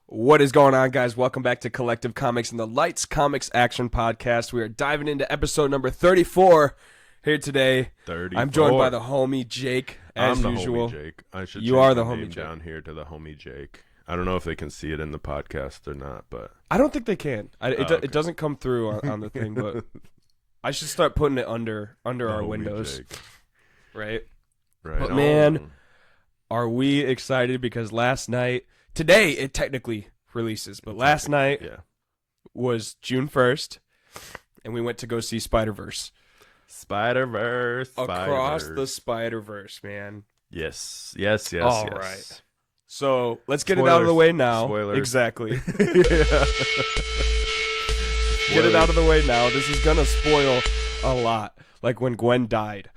What is going on, guys? Welcome back to Collective Comics and the Lights Comics Action Podcast. We are diving into episode number 34 here today. 34. I'm joined by the homie Jake, as usual. Homie Jake. I should You are the change my homie name Jake. down here to the homie Jake. I don't know if they can see it in the podcast or not, but I don't think they can. Okay. It doesn't come through on the thing, but I should start putting it under our homie windows, Jake. right? Right. But on. man, are we excited because today it technically releases, but last night was June 1st, and we went to go see Spiderverse. Spiderverse. Across the Spiderverse, man. Yes. All right. So let's get it out of the way now. Spoilers. Exactly. Yeah. Get it out of the way now. This is going to spoil a lot. Like when Gwen died.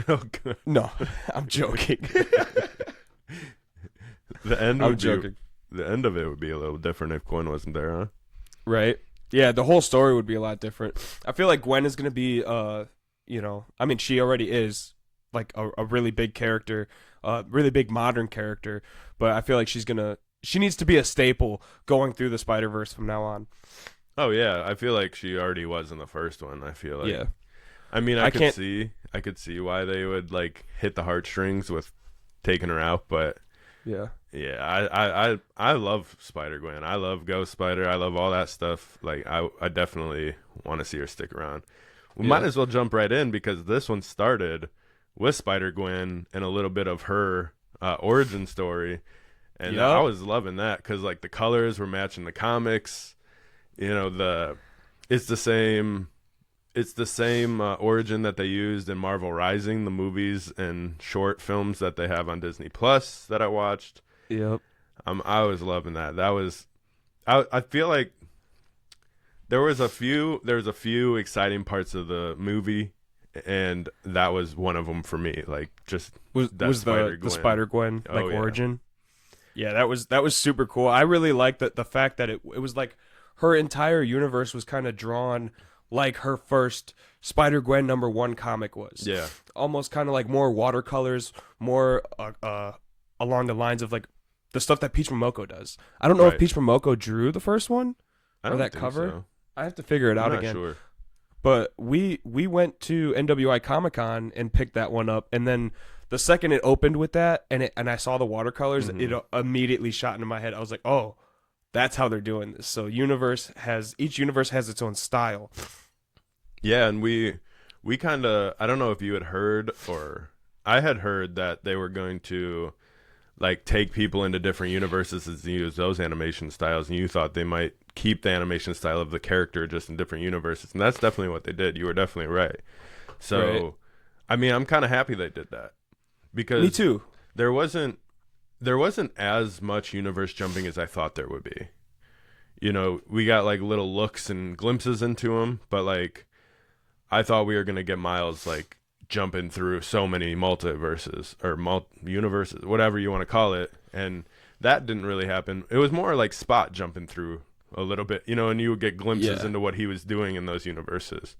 Oh, God. No, I'm joking. The end. I'm joking. The end of it would be a little different if Gwen wasn't there, huh? Right? Yeah, the whole story would be a lot different. I feel like Gwen is going to be, I mean, she already is like a really big character, really big modern character, but I feel like she needs to be a staple going through the Spider-Verse from now on. Oh yeah, I feel like she already was in the first one. I feel like. Yeah. I mean, I could see why they would like hit the heartstrings with taking her out, but yeah, I love Spider-Gwen. I love Ghost Spider. I love all that stuff. Like I definitely want to see her stick around. We might as well jump right in because this one started with Spider-Gwen and a little bit of her origin story, and I was loving that because like the colors were matching the comics. You know, it's the same origin that they used in Marvel Rising, the movies and short films that they have on Disney Plus that I watched. Yep. I was loving that. I feel like there was a few exciting parts of the movie, and that was one of them for me. Like just was the Spider-Gwen origin. Yeah, that was super cool. I really liked the fact that it was like her entire universe was kind of drawn like her first Spider-Gwen #1 comic was. Yeah. Almost kind of like more watercolors, more along the lines of like the stuff that Peach Momoko does. I don't know if Peach Momoko drew the first one or that cover. So. I have to figure it out I'm again. not sure. But we went to NWI Comic-Con and picked that one up, and then the second it opened with that and I saw the watercolors, it immediately shot into my head. I was like, "Oh, that's how they're doing this." So each universe has its own style. Yeah, and we kind of, I don't know if you had heard or I had heard that they were going to like take people into different universes and use those animation styles, and you thought they might keep the animation style of the character just in different universes, and that's definitely what they did. You were definitely right. So, I mean, I'm kind of happy they did that because me too. There wasn't as much universe jumping as I thought there would be. You know, we got like little looks and glimpses into them, but like I thought we were gonna get Miles like jumping through so many multiverses or universes, whatever you want to call it, and that didn't really happen. It was more like Spot jumping through a little bit, you know, and you would get glimpses into what he was doing in those universes.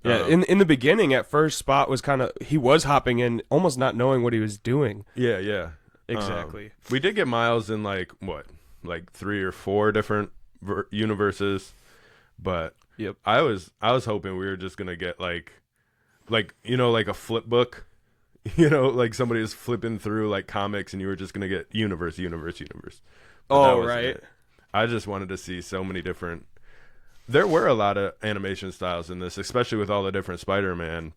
Yeah, in the beginning, at first, Spot was he was hopping in, almost not knowing what he was doing. Yeah. Exactly. We did get Miles in like 3 or 4 different universes, but I was hoping we were just gonna get like you know, like a flip book, you know, like somebody was flipping through like comics and you were just gonna get universe. But oh right. It. I just wanted to see so many different. There were a lot of animation styles in this, especially with all the different Spider-Men's,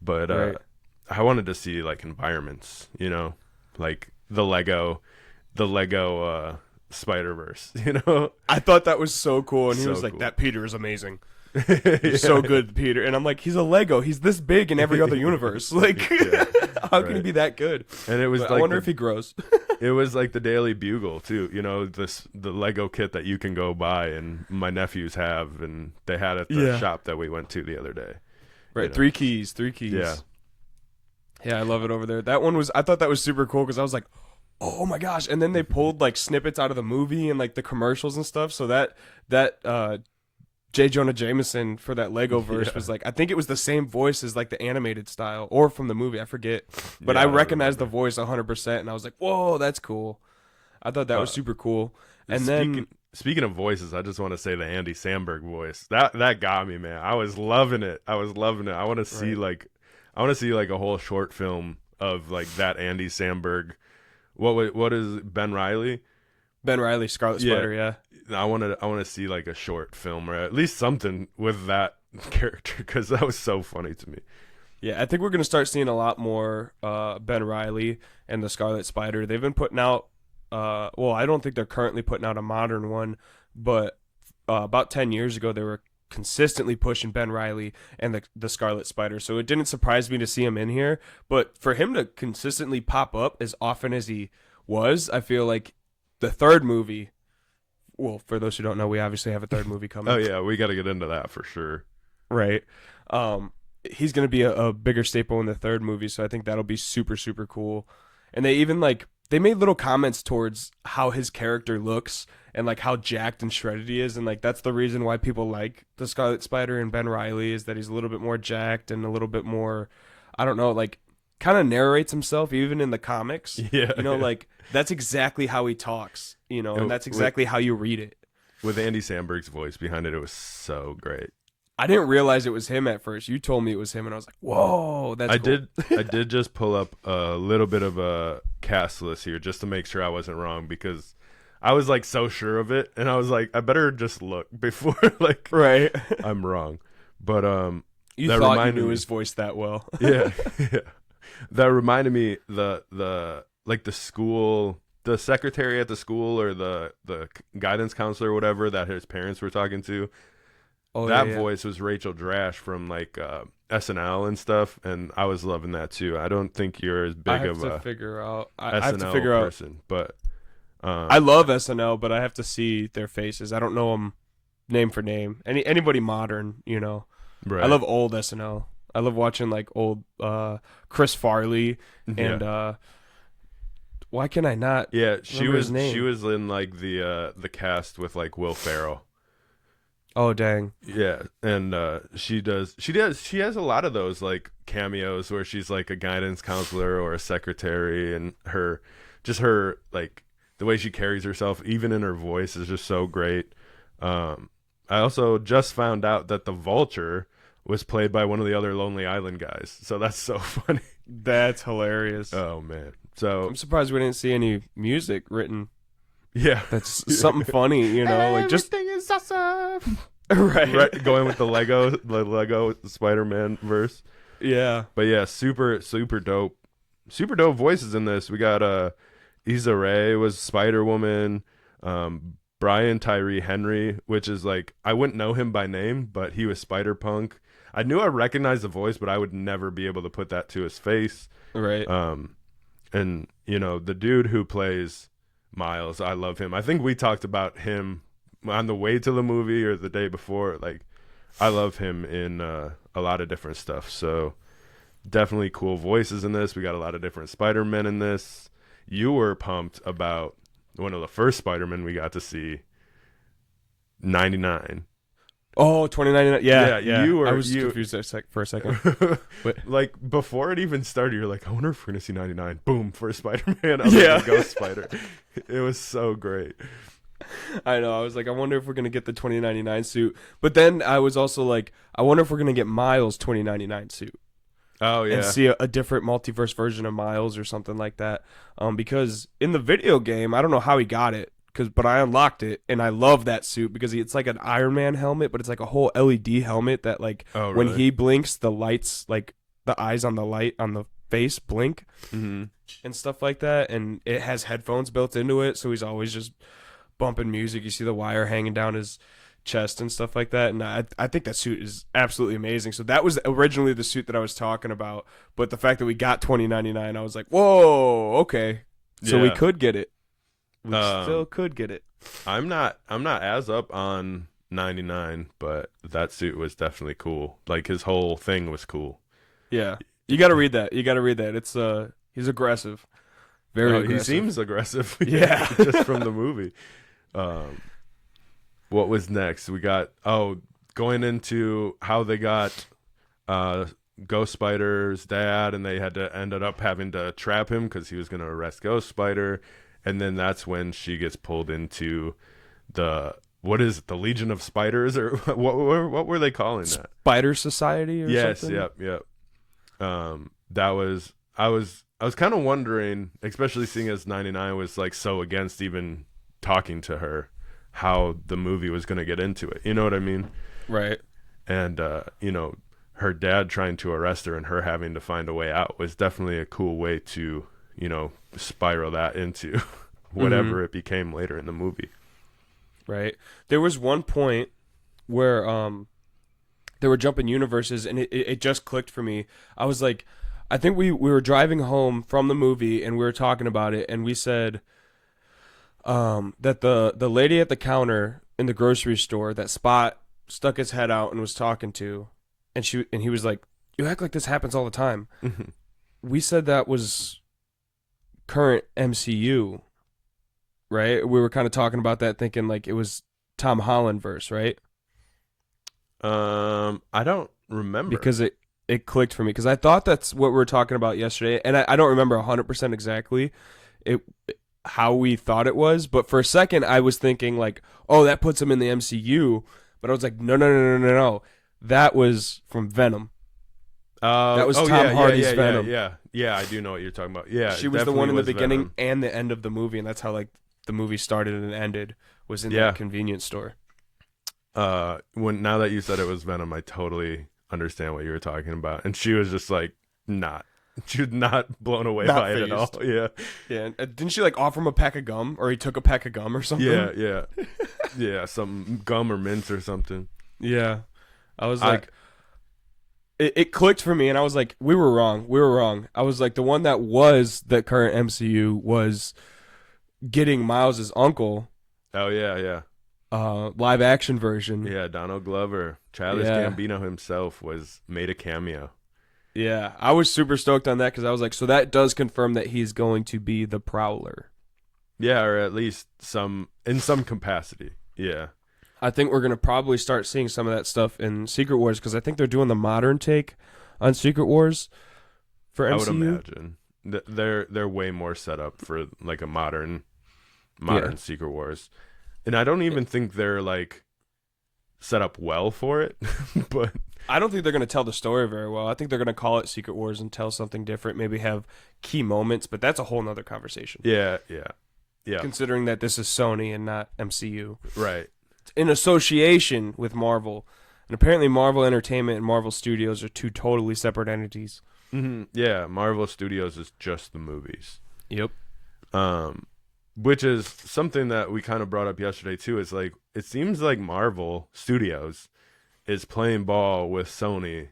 but I wanted to see like environments, you know, like the Lego Spider-Verse, you know. I thought that was so cool, and he was like, cool. "That Peter is amazing. He's so good, Peter." And I'm like, "He's a Lego. He's this big in every other universe. Like, how can he be that good?" And it was but like I wonder if he grows. It was like the Daily Bugle too, you know, the Lego kit that you can go buy, and my nephews have, and they had at the shop that we went to the other day. Right, you know? 3 keys. Yeah, I love it over there. I thought that was super cool because I was like, oh my gosh. And then they pulled like snippets out of the movie and like the commercials and stuff. So that J. Jonah Jameson for that Lego verse was like, I think it was the same voice as like the animated style or from the movie. I forget, but Yeah, I I don't recognized the remember. voice 100%, and I was like, whoa, that's cool. I thought that was super cool. And then Speaking of voices, I just want to say the Andy Samberg voice. That got me, man. I was loving it. I want to see right. like a whole short film of like that Andy Samberg. What is Ben Riley? Ben Riley, Scarlet Yeah. Spider, yeah. I want to see like a short film or at least something with that character cuz that was so funny to me. Yeah, I think we're going to start seeing a lot more Ben Riley and the Scarlet Spider. They've been putting out, well, I don't think they're currently putting out a modern one, but about 10 years ago, they were consistently pushing Ben Riley and the Scarlet Spider. So it didn't surprise me to see him in here. But for him to consistently pop up as often as he was, I feel like the third movie, well, for those who don't know, we obviously have a third movie coming. Oh yeah, we got to get into that for sure. Right. He's going to be a bigger staple in the third movie, so I think that'll be super, super cool. And they even like they made little comments towards how his character looks and like how jacked and shredded he is, and like that's the reason why people like the Scarlet Spider and Ben Riley is that he's a little bit more jacked and a little bit more, I don't know, like kind of narrates himself even in the comics. Yeah. Like that's exactly how he talks, and that's exactly how you read it. With Andy Samberg's voice behind it was so great. I didn't realize it was him at first. You told me it was him, and I was like, "Whoa, that's cool." I did just pull up a little bit of a cast list here just to make sure I wasn't wrong because I was like so sure of it, and I was like, I better just look before like Right. I'm wrong. But You that thought you reminded knew me, his voice that well. yeah, yeah, that reminded me the like the school, the secretary at the school or the guidance counselor or whatever that his parents were talking to. Oh, That yeah. voice was Rachel Drash from like SNL and stuff, and I was loving that too. I don't think you're as I big have of to a figure out. I have to SNL figure out. person, but I love SNL, but I have to see their faces. I don't know them name for name. Anybody modern. right. I love old SNL. I love watching like old Chris Farley and why can I not? yeah. She remember was his name. she was in like the cast with like Will Ferrell. Oh dang. Yeah, and she has a lot of those like cameos where she's like a guidance counselor or a secretary, and her like the way she carries herself, even in her voice, is just so great. I also just found out that the Vulture was played by one of the other Lonely Island guys, so that's so funny. That's hilarious. Oh man, so I'm surprised we didn't see any music written. yeah, That's something funny, like just everything is awesome. right. Going with the Lego Spider-Man verse. Yeah. But yeah, super dope, super dope voices in this. We got Issa Rae was Spider-Woman, Brian Tyree Henry, which is like I wouldn't know him by name, but he was Spider-Punk. I knew I recognized the voice, but I would never be able to put that to his face. Right. And the dude who plays Miles, I love him. I think we talked about him on the way to the movie or the day before. Like, I love him in a lot of different stuff. So definitely cool voices in this. We got a lot of different Spider-Men in this. You were pumped about one of the first Spider-Men we got to see, 99. Oh, 2099. Yeah. You I was confused for a second. But like before it even started, you're like, I wonder if we're gonna see 99. Boom, first Spider-Man. I was Yeah. like, Ghost Spider. It was so great. I know. I was like, I wonder if we're gonna get the 2099 suit. But then I was also like, I wonder if we're gonna get Miles' 2099 suit Oh yeah. and see a different multiverse version of Miles or something like that. Because in the video game, I don't know how he got it. But I unlocked it and I love that suit because it's like an Iron Man helmet, but it's like a whole LED helmet that like Oh, when really? he blinks, the lights, like the eyes on the light on the face blink Mm-hmm. and stuff like that. And it has headphones built into it, so he's always just bumping music. You see the wire hanging down his chest and stuff like that. And I think that suit is absolutely amazing. So that was originally the suit that I was talking about. But the fact that we got 2099, I was like, whoa, okay. So we Yeah. could get it. We still could get it. I'm not as up on 99, but that suit was definitely cool. Like his whole thing was cool. Yeah. You got to read that. It's he's aggressive. Very aggressive. He seems aggressive. Yeah. Just from the movie. What was next? We got going into how they got Ghost Spider's dad, and they ended up having to trap him because he was going to arrest Ghost Spider, and then that's when she gets pulled into the the Legion of Spiders, or what were they calling that? Spider Society or something? Yep. That was I was kind of wondering, especially seeing as 99 was like so against even talking to her, how the movie was going to get into it. You know what I mean? Right. And her dad trying to arrest her and her having to find a way out was definitely a cool way to, spiral that into whatever it became later in the movie. Right. There was one point where they were jumping universes, and it just clicked for me. I was like, I think we were driving home from the movie, and we were talking about it, and we said that the lady at the counter in the grocery store, that Spot stuck his head out and was talking to, and he was like, "You act like this happens all the time." We said that was current MCU. Right? We were kind of talking about that, thinking like it was Tom Holland verse, right? I don't remember. Because it clicked for me. Because I thought that's what we were talking about yesterday. And I don't remember 100% exactly how we thought it was. But for a second, I was thinking like, oh, that puts him in the MCU. But I was like, no. That was from Venom. That was Tom Hardy's Venom. Yeah, I do know what you're talking about. Yeah, she was the one in the beginning Venom. and the end of the movie. And that's how like the movie started and ended, was in that convenience store. Now that you said it was Venom, I totally understand what you were talking about. And she was just like, she was not blown away by it at all. Yeah. Yeah. Didn't she like offer him a pack of gum, or he took a pack of gum or something? Yeah. Yeah. Some gum or mints or something. Yeah. I was like, it clicked for me, and I was like, we were wrong. I was like, the one that was the current MCU was getting Miles's uncle. Oh yeah. Live action version. Yeah, Donald Glover, Childish Gambino himself made a cameo. Yeah, I was super stoked on that because I was like, so that does confirm that he's going to be the Prowler. Yeah, or at least in some capacity. Yeah. I think we're gonna probably start seeing some of that stuff in Secret Wars, because I think they're doing the modern take on Secret Wars for MCU. I would imagine they're way more set up for like a modern Secret Wars, and I don't even think they're like set up well for it. But I don't think they're gonna tell the story very well. I think they're gonna call it Secret Wars and tell something different. Maybe have key moments, but that's a whole nother conversation. Yeah. Considering that this is Sony and not MCU, right? In association with Marvel, and apparently Marvel Entertainment and Marvel Studios are two totally separate entities. Mm-hmm. Yeah, Marvel Studios is just the movies. Yep. Which is something that we kind of brought up yesterday too. Is like, it seems like Marvel Studios is playing ball with Sony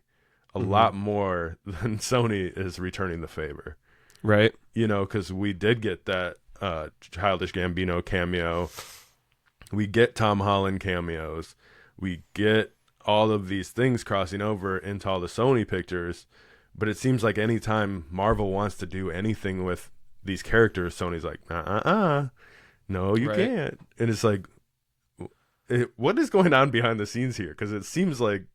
a lot more than Sony is returning the favor. Right. Because we did get that Childish Gambino cameo. We get Tom Holland cameos. We get all of these things crossing over into all the Sony pictures. But it seems like anytime Marvel wants to do anything with these characters, Sony's like, no, you can't. And it's like, what is going on behind the scenes here? Because it seems like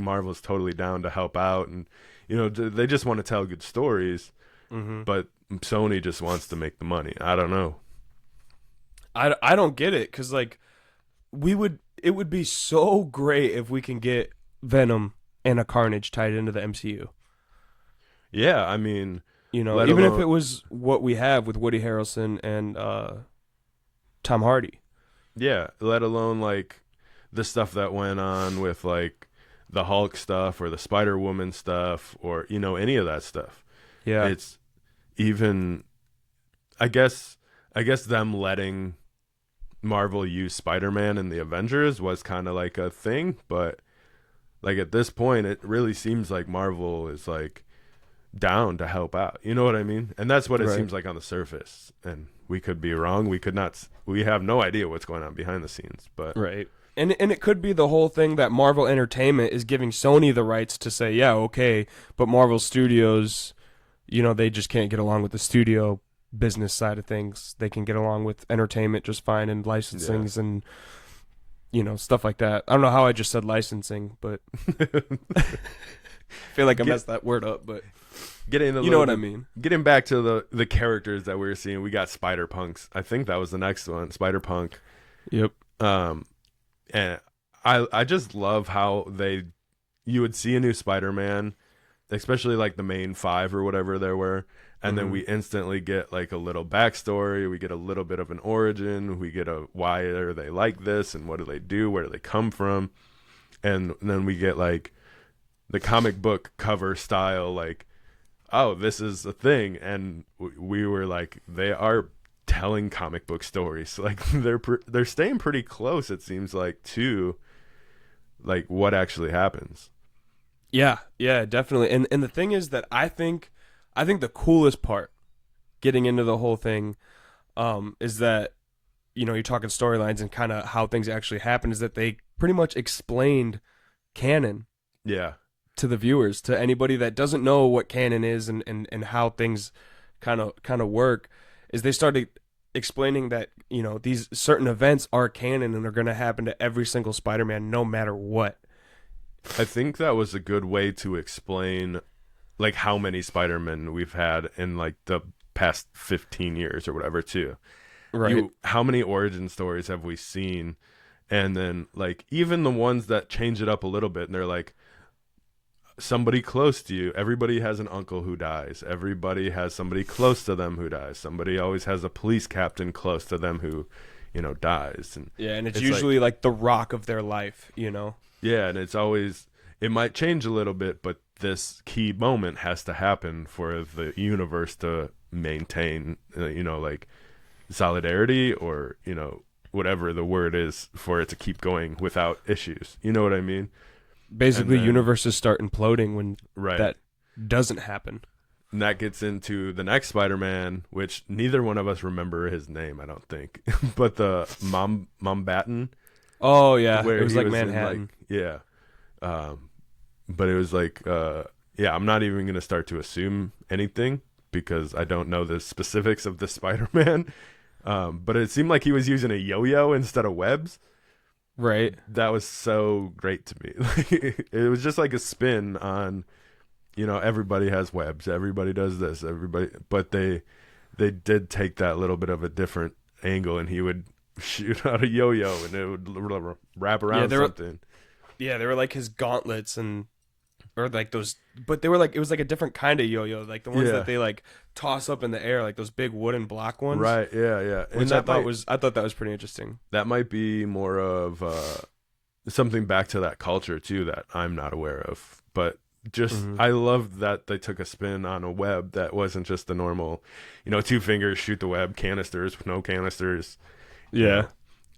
Marvel's totally down to help out, and they just want to tell good stories. But Sony just wants to make the money. I don't know. I don't get it, because like it would be so great if we can get Venom and a Carnage tied into the MCU. Yeah, I mean, even if it was what we have with Woody Harrelson and Tom Hardy. Yeah, let alone like the stuff that went on with like the Hulk stuff or the Spider-Woman stuff, or any of that stuff. Yeah, it's even, I guess them letting Marvel use Spider-Man in the Avengers was kind of like a thing, but like at this point it really seems like Marvel is like down to help out. You know what I mean? And that's what it seems like on the surface. And we could be wrong. We have no idea what's going on behind the scenes, but right. And it could be the whole thing that Marvel Entertainment is giving Sony the rights to say, yeah, okay, but Marvel Studios, they just can't get along with the studio business side of things. They can get along with entertainment just fine, and licensings and stuff like that. I don't know how I just said licensing, but I feel like I messed that word up, but getting you know what I mean. Getting back to the characters that we were seeing, we got Spider Punks. I think that was the next one, Spider Punk. Yep. And I just love how you would see a new Spider-Man, especially like the main 5 or whatever there were, and then we instantly get like a little backstory. We get a little bit of an origin. We get a why are they like this and what do they do? Where do they come from? And then we get like the comic book cover style, like, oh, this is a thing. And we were like, they are telling comic book stories. Like they're staying pretty close, it seems like, to like what actually happens. Yeah, definitely. And the thing is that I think the coolest part getting into the whole thing is that, you're talking storylines and kind of how things actually happen, is that they pretty much explained canon Yeah. to the viewers, to anybody that doesn't know what canon is and how things kind of work, is they started explaining that, these certain events are canon and are going to happen to every single Spider-Man no matter what. I think that was a good way to explain like how many Spider-Men we've had in like the past 15 years or whatever too. Right. How many origin stories have we seen? And then like even the ones that change it up a little bit and they're like, somebody close to you, everybody has an uncle who dies, everybody has somebody close to them who dies, somebody always has a police captain close to them who dies. And it's usually like the rock of their life. Yeah, and it's always, it might change a little bit, but this key moment has to happen for the universe to maintain like solidarity, or whatever the word is, for it to keep going without issues. You know what I mean? Basically, universes start imploding when right. that doesn't happen. And that gets into the next Spider-Man, which neither one of us remember his name, I don't think. But the Mumbattan. Oh, yeah. Where it was like Manhattan. But it was like, I'm not even going to start to assume anything because I don't know the specifics of the Spider-Man. But it seemed like he was using a yo-yo instead of webs. Right. That was so great to me. It was just like a spin on, everybody has webs, everybody does this, but they did take that little bit of a different angle, and he would shoot out a yo-yo and it would wrap around something. They were like his gauntlets or like those, but they were like, it was like a different kind of yo-yo, like the ones that they like toss up in the air, like those big wooden block ones. Right. Yeah. Which I thought that was pretty interesting. That might be more of something back to that culture too that I'm not aware of, but just I love that they took a spin on a web that wasn't just the normal, 2 fingers shoot the web, canisters with no canisters. Yeah.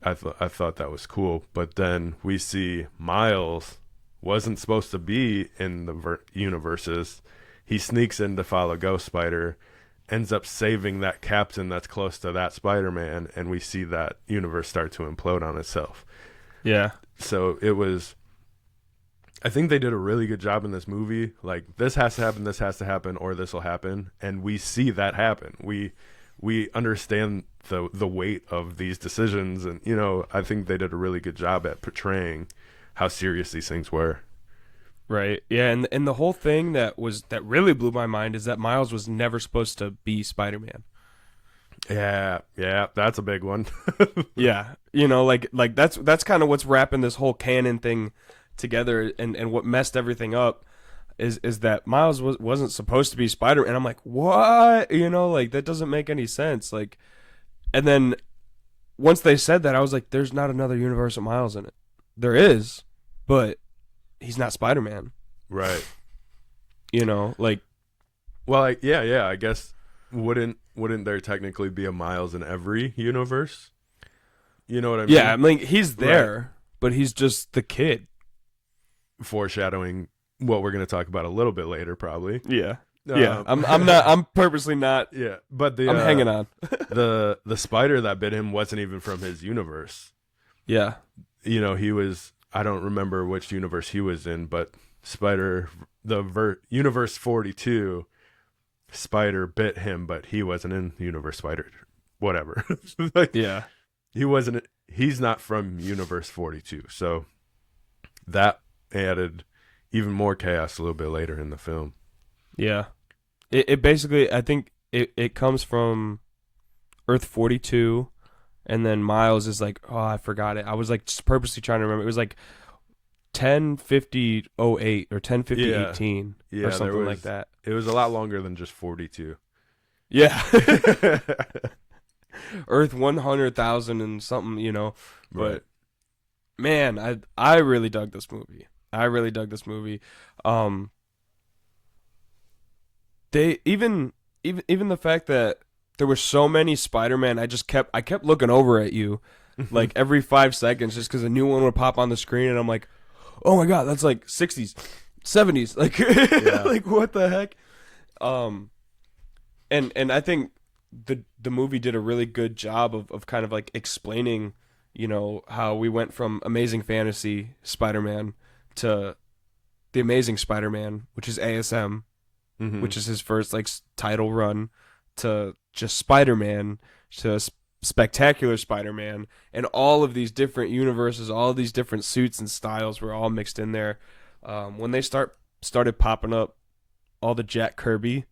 I thought that was cool, but then we see Miles wasn't supposed to be in the universes. He sneaks in to follow Ghost Spider, ends up saving that captain that's close to that Spider-Man, and we see that universe start to implode on itself. Yeah. So it was, I think they did a really good job in this movie. Like, this has to happen, or this will happen, and we see that happen. We understand the weight of these decisions, and I think they did a really good job at portraying how serious these things were. Right. Yeah, and the whole thing that really blew my mind is that Miles was never supposed to be Spider-Man. Yeah, that's a big one. Yeah. Like that's kind of what's wrapping this whole canon thing together, and what messed everything up is that Miles wasn't supposed to be Spider-Man. And I'm like, what? Like, that doesn't make any sense. Like, and then once they said that, I was like, there's not another universe with Miles in it. There is, but he's not Spider-Man. Right. Like, well, yeah, I guess wouldn't there technically be a Miles in every universe? You know what I mean? Yeah, I mean, he's there, right, but he's just the kid. Foreshadowing what we're going to talk about a little bit later, probably. Yeah. Yeah. I'm purposely not. Yeah. But I'm hanging on. the spider that bit him wasn't even from his universe. Yeah. He was, I don't remember which universe he was in, but universe 42, Spider bit him, but he wasn't in universe Spider, whatever. Like, yeah. he wasn't he's not from Universe 42. So that added even more chaos a little bit later in the film. Yeah. It basically, I think it comes from Earth 42, and then Miles is like, oh, I forgot it. I was like just purposely trying to remember. It was like 105008 or 105018 or something like that. It was a lot longer than just 42. Yeah. Earth 100,000 and something, you know. But Right. man, I really dug this movie. I really dug this movie. They even the fact that there were so many Spider-Man, I kept looking over at you like every 5 seconds just because a new one would pop on the screen, and I'm like, oh my god, that's like 60s, 70s, like Yeah. like what the heck? And I think the movie did a really good job of kind of like explaining, you know, how we went from Amazing Fantasy Spider-Man to the Amazing Spider-Man, which is ASM, Mhm. which is his first like title run, to just Spider-Man, to Spectacular Spider-Man, and all of these different universes, all of these different suits and styles were all mixed in there. When they started popping up all the Jack Kirby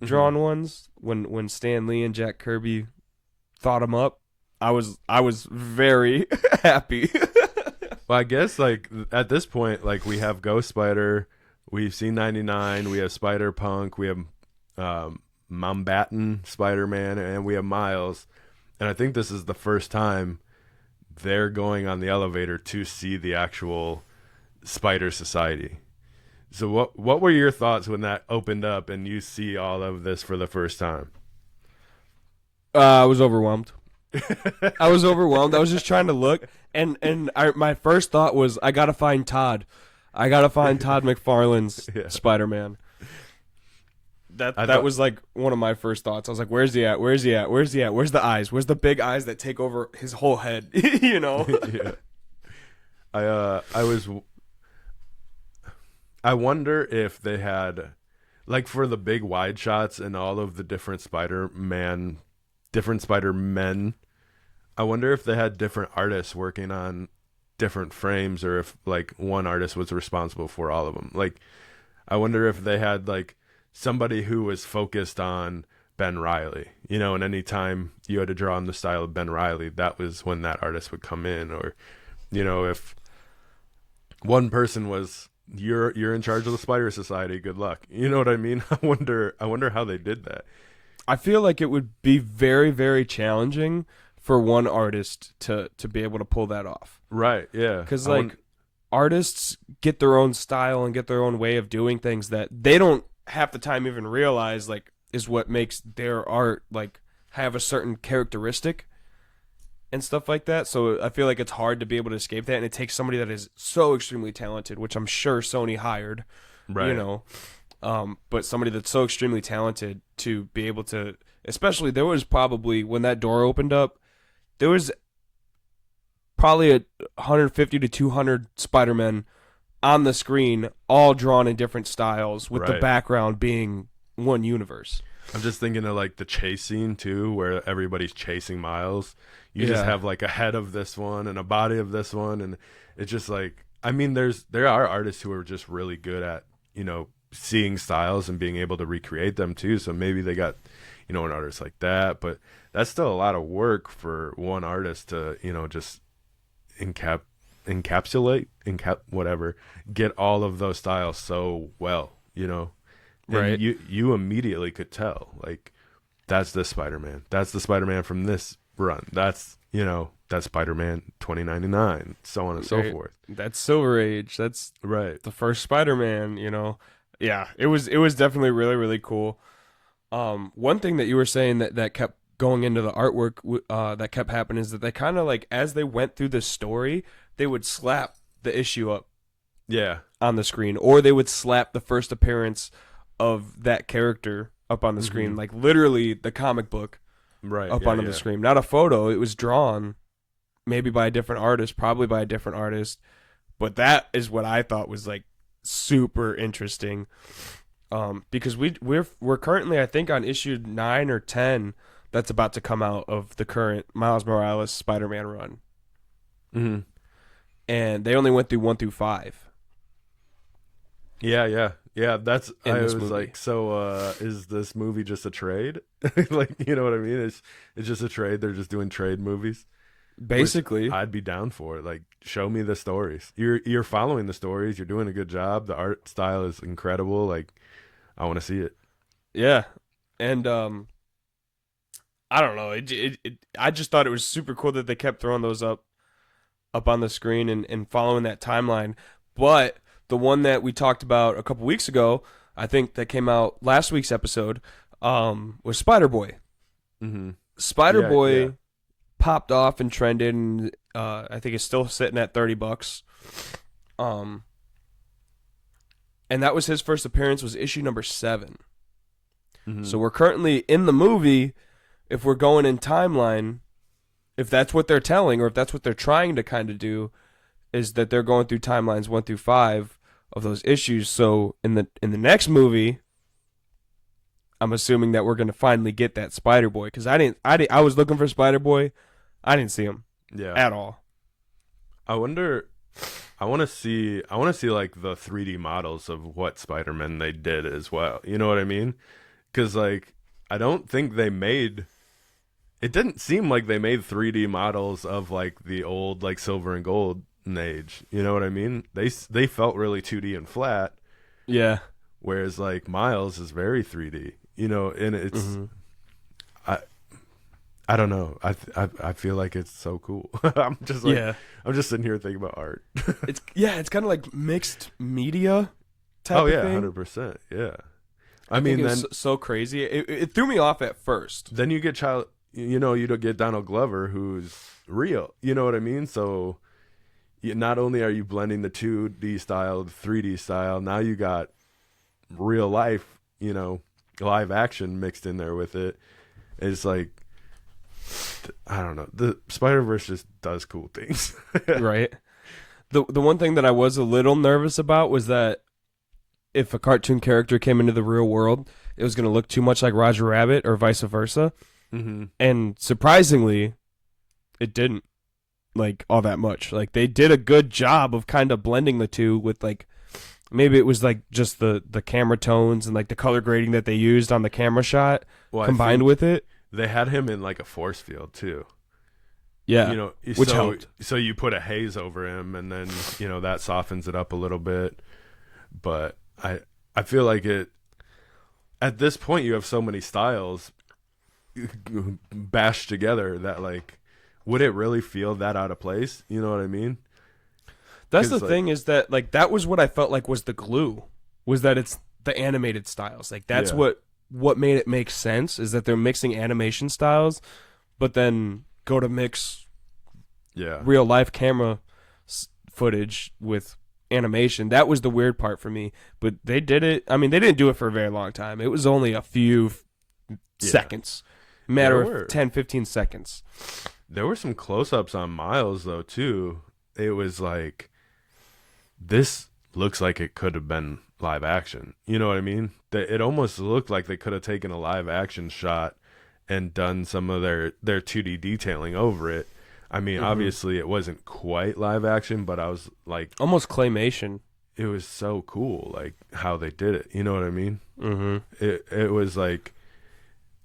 drawn ones, when Stan Lee and Jack Kirby thought them up, I was very happy. Well, I guess like at this point, like we have Ghost Spider, we've seen 99, we have Spider Punk, we have Mountbatten Spider-Man, and we have Miles. And I think this is the first time they're going on the elevator to see the actual Spider Society. So what were your thoughts when that opened up and you see all of this for the first time? I was overwhelmed. I was overwhelmed. I was just trying to look, and my first thought was, I gotta find Todd. I gotta find Todd McFarlane's Yeah. Spider-Man. That was like one of my first thoughts. I was like, where's he at? Where's he at? Where's he at? Where's the eyes? Where's the big eyes that take over his whole head? You know? Yeah. I wonder if they had, like, for the big wide shots and all of the different Spider-Men, I wonder if they had different artists working on different frames, or if like one artist was responsible for all of them. Like, I wonder if they had like somebody who was focused on Ben Reilly, you know, and any time you had to draw in the style of Ben Reilly, that was when that artist would come in. Or, you know, if one person was, you're in charge of the Spider Society, good luck. You know what I mean? I wonder how they did that. I feel like it would be very, very challenging for one artist to be able to pull that off. Right, yeah. Because like artists get their own style and get their own way of doing things that they don't half the time even realize like is what makes their art like have a certain characteristic and stuff like that. So I feel like it's hard to be able to escape that, and it takes somebody that is so extremely talented, which I'm sure Sony hired, right. you know, but somebody that's so extremely talented to be able to, especially there was probably, when that door opened up, there was probably 150 to 200 Spider-Men on the screen, all drawn in different styles, with the Right. background being one universe. I'm just thinking of like the chase scene too, where everybody's chasing Miles. You just have like a head of this one and a body of this one, and it's just like, I mean, there are artists who are just really good at, you know, seeing styles and being able to recreate them too. So maybe they got, you know, an artist like that, but that's still a lot of work for one artist to, you know, just encapsulate, whatever, get all of those styles so well, you know. And Right. you immediately could tell, like, that's the Spider-Man. That's the Spider-Man from this run. That's, you know, that's Spider-Man 2099, so on and so Right. forth. That's Silver Age. That's Right. the first Spider-Man, you know. Yeah, it was definitely really, really cool. One thing that you were saying that kept going into the artwork that kept happening is that they kind of like, as they went through the story, they would slap the issue up Yeah. on the screen, or they would slap the first appearance of that character up on the screen, like literally the comic book Right. up yeah, onto yeah. the screen. Not a photo, it was drawn maybe by a different artist, probably by a different artist, but that is what I thought was like super interesting. Because we're currently, I think, on issue 9 or 10 that's about to come out of the current Miles Morales Spider-Man run. Mm-hmm. and they only went through 1 through 5 Yeah. That's in I this was movie. like, so is this movie just a trade? Like, you know what I mean? It's just a trade. They're just doing trade movies. Which Basically, I'd be down for it. Like, show me the stories. You're following the stories. You're doing a good job. The art style is incredible. Like, I want to see it. yeah. And I don't know. I just thought it was super cool that they kept throwing those up on the screen and following that timeline. But the one that we talked about a couple weeks ago, I think that came out last week's episode, was Spider-Boy. Mm-hmm. Spider-Boy Yeah. popped off and trended, and I think it's still sitting at $30. Um, and that was his first appearance. Was issue number 7. Mm-hmm. So we're currently in the movie. If we're going in timeline, if that's what they're telling, or if that's what they're trying to kind of do, is that they're going through timelines 1 through 5 of those issues. So in the next movie, I'm assuming that we're going to finally get that Spider-Boy, because I was looking for Spider-Boy, I didn't see him Yeah. at all. I wonder. I want to see like the 3D models of what Spider-Man they did as well. You know what I mean? Because like I don't think they made. It didn't seem like they made 3D models of like the old like Silver and Gold age. You know what I mean? They felt really 2D and flat, Yeah. whereas like Miles is very 3D. You know, and it's I don't know. I feel like it's so cool. I'm just like I'm just sitting here thinking about art. It's kind of like mixed media type of thing. 100%. Yeah. I mean, think it then was so crazy. It threw me off at first. then you get you don't get Donald Glover, who's real. You know what I mean? So not only are you blending the 2D style, the 3D style, now you got real life, live action mixed in there with it. It's like, I don't know. The Spider-Verse just does cool things. Right. The one thing that I was a little nervous about was that if a cartoon character came into the real world, it was going to look too much like Roger Rabbit or vice versa. Mm-hmm. And surprisingly, it didn't like all that much. Like they did a good job of kind of blending the two with like maybe it was like just the camera tones and like the color grading that they used on the camera shot combined with it. They had him in like a force field too. Yeah, which helped. So you put a haze over him, and then that softens it up a little bit. But I feel like at this point you have so many styles bashed together that like, would it really feel that out of place? You know what I mean? That's the thing, is that like that was what I felt like was the glue, was that it's the animated styles. Like that's what made it make sense, is that they're mixing animation styles, but then go to mix real life camera footage with animation. That was the weird part for me, but they did it. I mean, they didn't do it for a very long time. It was only a few seconds, matter of 10, 15 seconds. There were some close-ups on Miles though too. It was like, this looks like it could have been live action. You know what I mean? It almost looked like they could have taken a live action shot and done some of their 2D detailing over it. I mean, obviously it wasn't quite live action, but I was like, almost claymation. It was so cool, like how they did it. You know what I mean? Mm-hmm. It was like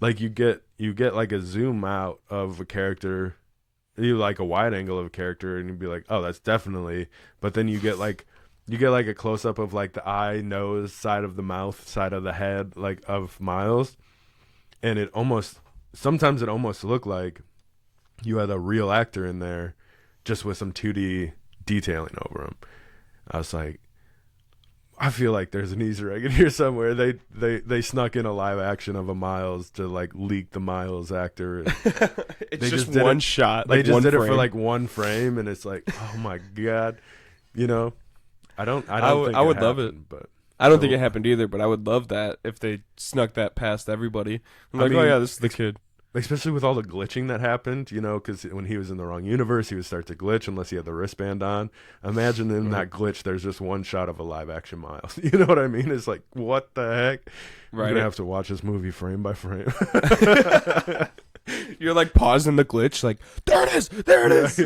you get like a zoom out of a character, you like a wide angle of a character, and you'd be like, oh, that's definitely. But then you get like a close up of like the eye, nose, side of the mouth, side of the head, like of Miles, and sometimes it almost looked like you had a real actor in there, just with some 2D detailing over him. I was like, I feel like there's an Easter egg in here somewhere. They snuck in a live action of a Miles to like leak the Miles actor. It's just one shot. They like just one did frame. it for like one frame, and it's like, oh my god, I don't. I would love it, but I don't think it happened either. But I would love that if they snuck that past everybody. I'm like, oh yeah, this is the kid. Especially with all the glitching that happened, because when he was in the wrong universe, he would start to glitch unless he had the wristband on. Imagine in that glitch, there's just one shot of a live action Miles. You know what I mean? It's like, what the heck? Right. You're gonna have to watch this movie frame by frame. You're like pausing the glitch, like there it is.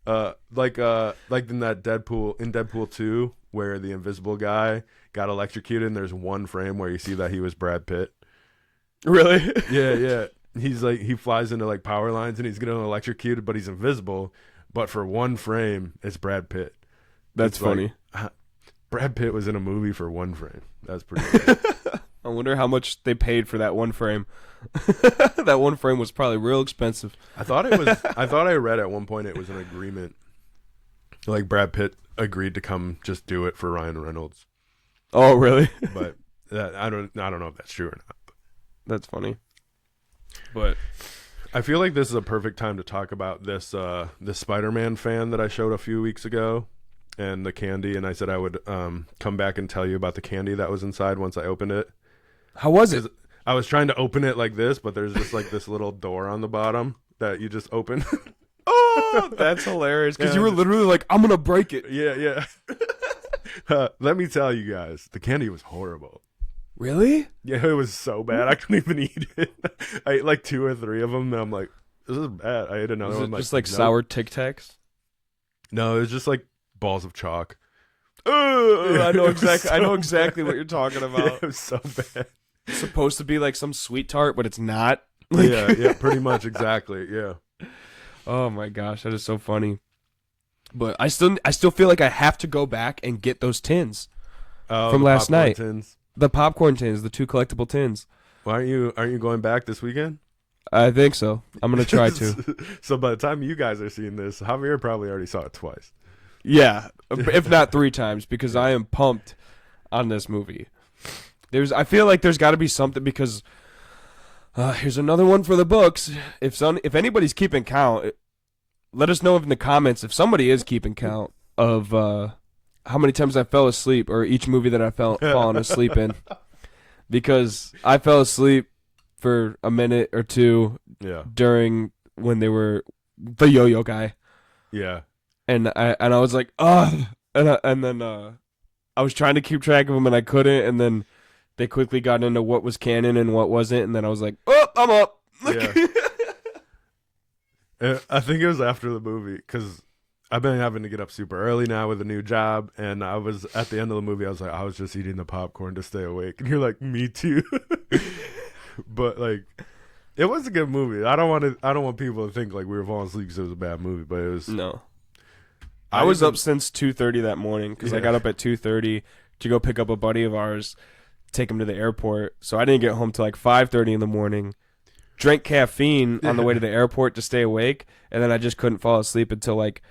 Like in that Deadpool 2, where the invisible guy got electrocuted, and there's one frame where you see that he was Brad Pitt. Really? Yeah. He's like, he flies into like power lines and he's getting electrocuted, but he's invisible. But for one frame, it's Brad Pitt. That's funny. Like, Brad Pitt was in a movie for one frame. That's pretty good. I wonder how much they paid for that one frame. That one frame was probably real expensive. I thought I read at one point it was an agreement. Like Brad Pitt agreed to come just do it for Ryan Reynolds. Oh, really? But I don't know if that's true or not. That's funny. But I feel like this is a perfect time to talk about this Spider-Man fan that I showed a few weeks ago, and the candy. And I said I would come back and tell you about the candy that was inside once I opened it. How was it? I was trying to open it like this, but there's just like this little door on the bottom that you just open. Oh, that's hilarious. Because you were literally like, I'm going to break it. Yeah. Let me tell you guys, the candy was horrible. Really? Yeah, it was so bad. I couldn't even eat it. I ate like 2 or 3 of them, and I'm like, this is bad. I ate another one. Just like sour Tic Tacs? No, it was just like balls of chalk. I know exactly what you're talking about. Yeah, it was so bad. It's supposed to be like some sweet tart, but it's not. Yeah, pretty much, exactly. Yeah. Oh my gosh, that is so funny. But I still feel like I have to go back and get those tins from last night. Tins. The popcorn tins, the 2 collectible tins. Well, aren't you going back this weekend? I think so. I'm gonna try to. So by the time you guys are seeing this, Javier probably already saw it twice. Yeah, if not 3 times, because I am pumped on this movie. I feel like there's got to be something, because here's another one for the books. If anybody's keeping count, let us know in the comments if somebody is keeping count of how many times I fell asleep, or each movie that I fallen asleep in, because I fell asleep for a minute or two during when they were the yo-yo guy. Yeah. And I was like, oh, and then I was trying to keep track of them and I couldn't, and then they quickly got into what was canon and what wasn't, and then I was like, oh, I'm up. Yeah. I think it was after the movie, because I've been having to get up super early now with a new job, and I was at the end of the movie, I was like, I was just eating the popcorn to stay awake, and you're like, me too. But like, it was a good movie. I don't want people to think like we were falling asleep because it was a bad movie, but it was. No. I was up since 2:30 that morning, because I got up at 2:30 to go pick up a buddy of ours, take him to the airport. So I didn't get home till like 5:30 in the morning. Drank caffeine on the way to the airport to stay awake, and then I just couldn't fall asleep until like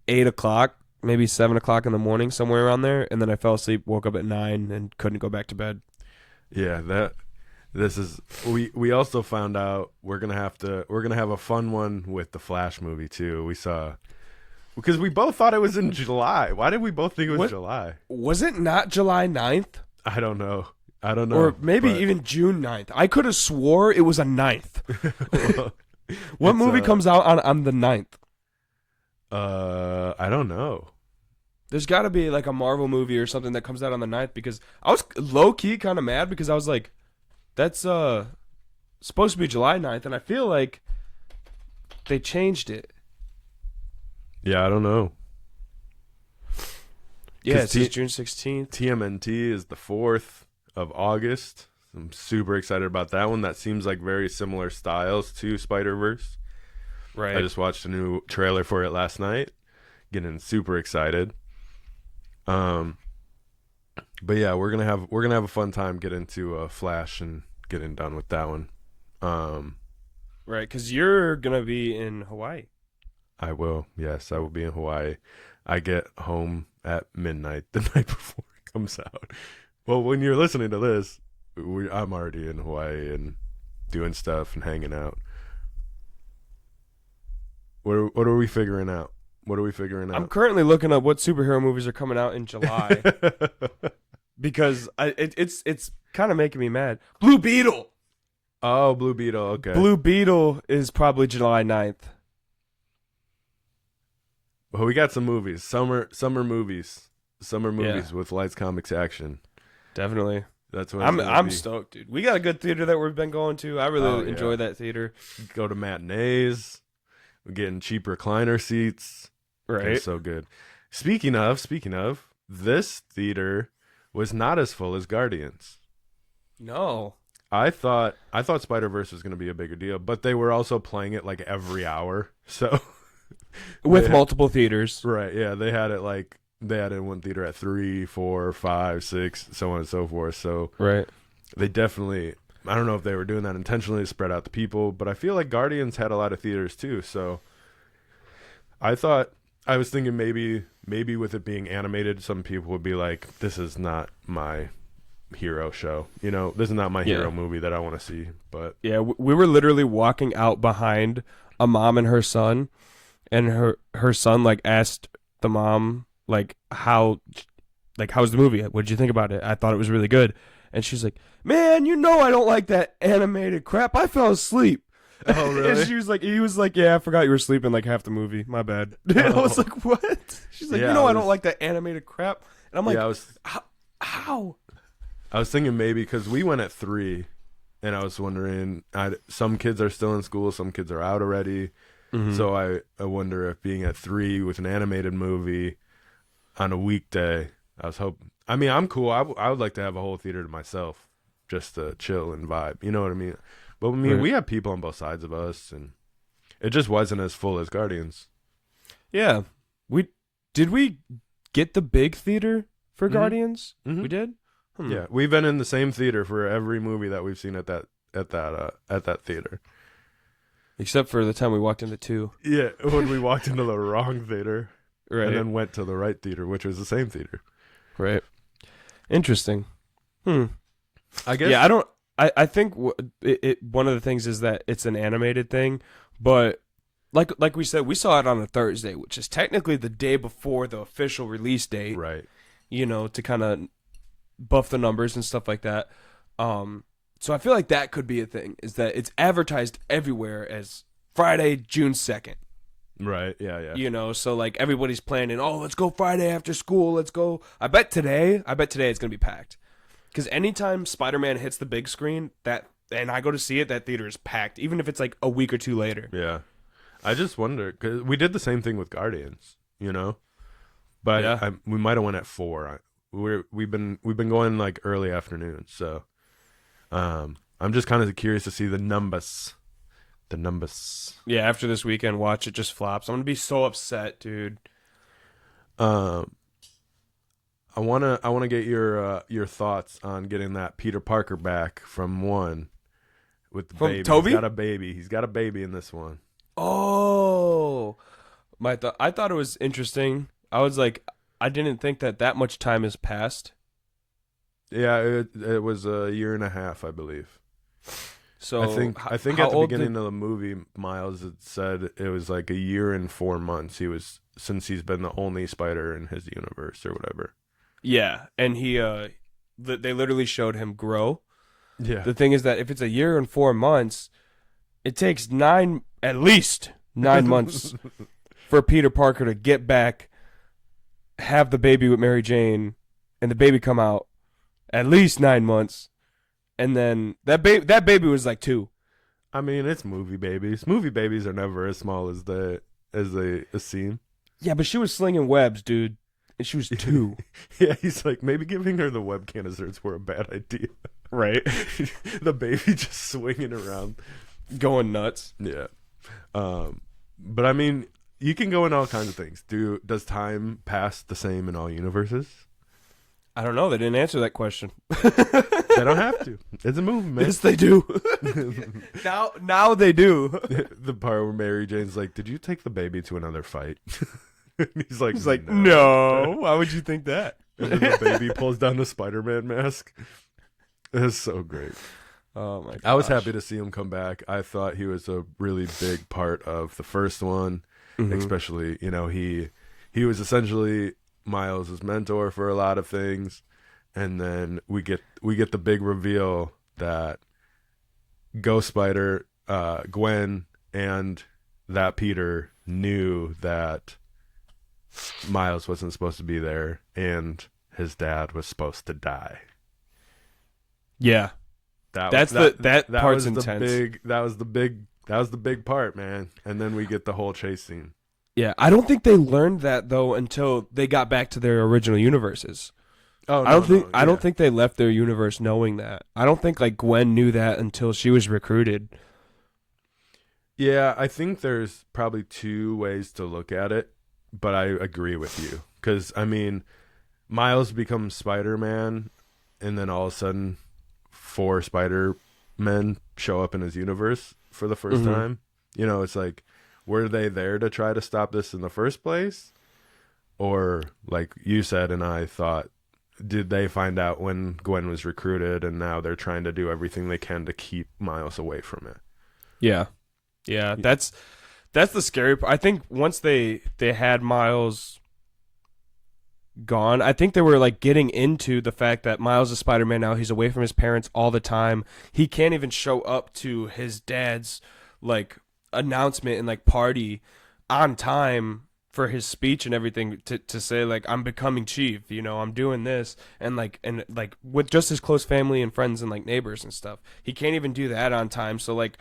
8 o'clock, maybe 7 o'clock in the morning, somewhere around there. And then I fell asleep, woke up at 9, and couldn't go back to bed. Yeah, we also found out we're gonna have a fun one with the Flash movie too. We saw. Because we both thought it was in July. Why did we both think it was July? Was it not July 9th? I don't know. Or maybe even June 9th. I could have swore it was a 9th. What movie comes out on the 9th? I don't know. There's got to be like a Marvel movie or something that comes out on the 9th, because I was low-key kind of mad, because I was like, that's supposed to be July 9th, and I feel like they changed it. Yeah, I don't know. Yeah, it's June 16th. TMNT is the 4th of August. I'm super excited about that one. That seems like very similar styles to Spiderverse. Right. I just watched a new trailer for it last night. Getting super excited. But yeah, we're gonna have a fun time getting to Flash and getting done with that one. Right, because you're gonna be in Hawaii. I will. Yes, I will be in Hawaii. I get home at midnight the night before it comes out. Well, when you're listening to this, I'm already in Hawaii and doing stuff and hanging out. What are we figuring out? I'm currently looking up what superhero movies are coming out in July, because it's kind of making me mad. Blue Beetle. Oh, Blue Beetle. Okay. Blue Beetle is probably July 9th. Well, we got some movies. Summer movies. With Lights Comics action. Definitely. That's what I'm stoked, dude. We got a good theater that we've been going to. I really enjoy that theater. Go to matinees. We're getting cheap recliner seats. Right. They're so good. Speaking of, this theater was not as full as Guardians. No. I thought Spider-Verse was going to be a bigger deal, but they were also playing it like every hour. So With multiple theaters. right, yeah, they had it in one theater at 3, 4, 5, 6, so on and so forth. So Right. they definitely, I don't know if they were doing that intentionally to spread out the people, but I feel like Guardians had a lot of theaters too. So I was thinking maybe with it being animated, some people would be like, this is not my hero show. This is not my hero movie that I want to see. But yeah, we were literally walking out behind a mom and her son, and her son like asked the mom like how's the movie? What did you think about it? I thought it was really good. And she's like, man, I don't like that animated crap. I fell asleep. oh really? And he was like, yeah, I forgot you were sleeping like half the movie. My bad. I was like, what? She's like, I don't like that animated crap. And I'm like, how? I was thinking maybe because we went at 3, and I was wondering, some kids are still in school, some kids are out already. Mm-hmm. So I wonder if being at 3 with an animated movie on a weekday, I was hoping. I mean, I'm cool. I would like to have a whole theater to myself, just to chill and vibe. You know what I mean? But I mean, Right. we have people on both sides of us, and it just wasn't as full as Guardians. Yeah. Did we get the big theater for Guardians? Mhm. We did? Yeah, we've been in the same theater for every movie that we've seen at that theater. Except for the time we walked into 2. Yeah, when we walked into the wrong theater, Right. and then went to the right theater, which was the same theater. Right. Interesting. I guess. Yeah, I think one of the things is that it's an animated thing, but like we said, we saw it on a Thursday, which is technically the day before the official release date. Right. To kind of buff the numbers and stuff like that. So I feel like that could be a thing, is that it's advertised everywhere as Friday, June 2nd. Right. Yeah. So like everybody's planning, oh, let's go Friday after school, let's go. I bet today it's going to be packed. Because anytime Spider-Man hits the big screen, and I go to see it, that theater is packed, even if it's like a week or 2 later. Yeah. I just wonder, because we did the same thing with Guardians, But Yeah. we might have went at 4. We've been going like early afternoon, so I'm just kind of curious to see the numbers. Yeah, after this weekend, watch it just flops. I'm going to be so upset, dude. I wanna get your thoughts on getting that Peter Parker back from 1 with the From baby. Toby? He's got a baby in this one. Oh, I thought it was interesting. I was like, I didn't think that much time has passed. Yeah, it was a year and a half, I believe. So I think how at the old beginning of the movie, Miles had said it was like a year and 4 months. Since he's been the only spider in his universe or whatever. Yeah, and they literally showed him grow. Yeah. The thing is that if it's a year and 4 months, it takes at least 9 months for Peter Parker to get back, have the baby with Mary Jane, and the baby come out. At least 9 months, and then that baby was like 2. I mean, it's movie babies. Movie babies are never as small as they seem. Yeah, but she was slinging webs, dude, and she was 2. Yeah, he's like, maybe giving her the web canisters were a bad idea. Right. The baby just swinging around, Going nuts. Yeah. But I mean, you can go in all kinds of things. Does time pass the same in all universes? I don't know. They didn't answer that question. They don't have to. It's a movie, man. Yes, they do. Now they do. The part where Mary Jane's like, "Did you take the baby to another fight?" He's like, no. Why would you think that? And then the baby pulls down the Spider-Man mask. It's so great. Oh my god. I was happy to see him come back. I thought he was a really big part of the first one, especially, he was essentially Miles' mentor for a lot of things, and then we get the big reveal that Ghost Spider, Gwen, and that Peter knew that Miles wasn't supposed to be there, and his dad was supposed to die. Yeah. That part's intense. That was the big That was the big part, man. And then we get the whole chase scene. Yeah, I don't think they learned that though until they got back to their original universes. Oh, no, I don't think they left their universe knowing that. I don't think like Gwen knew that until she was recruited. Yeah, I think there's probably two ways to look at it, but I agree with you. Because, I mean, Miles becomes Spider-Man, and then all of a sudden, 4 Spider-Men show up in his universe for the first time. You know, it's like, were they there to try to stop this in the first place? Or, like you said and I thought, did they find out when Gwen was recruited, and now they're trying to do everything they can to keep Miles away from it? Yeah. Yeah, that's the scary part. I think once they had Miles gone, I think they were like getting into the fact that Miles is Spider-Man now. He's away from his parents all the time. He can't even show up to his dad's like announcement and like party on time for his speech and everything to say like I'm becoming chief, you know, I'm doing this and like with just his close family and friends and like neighbors and stuff. He can't even do that on time. So like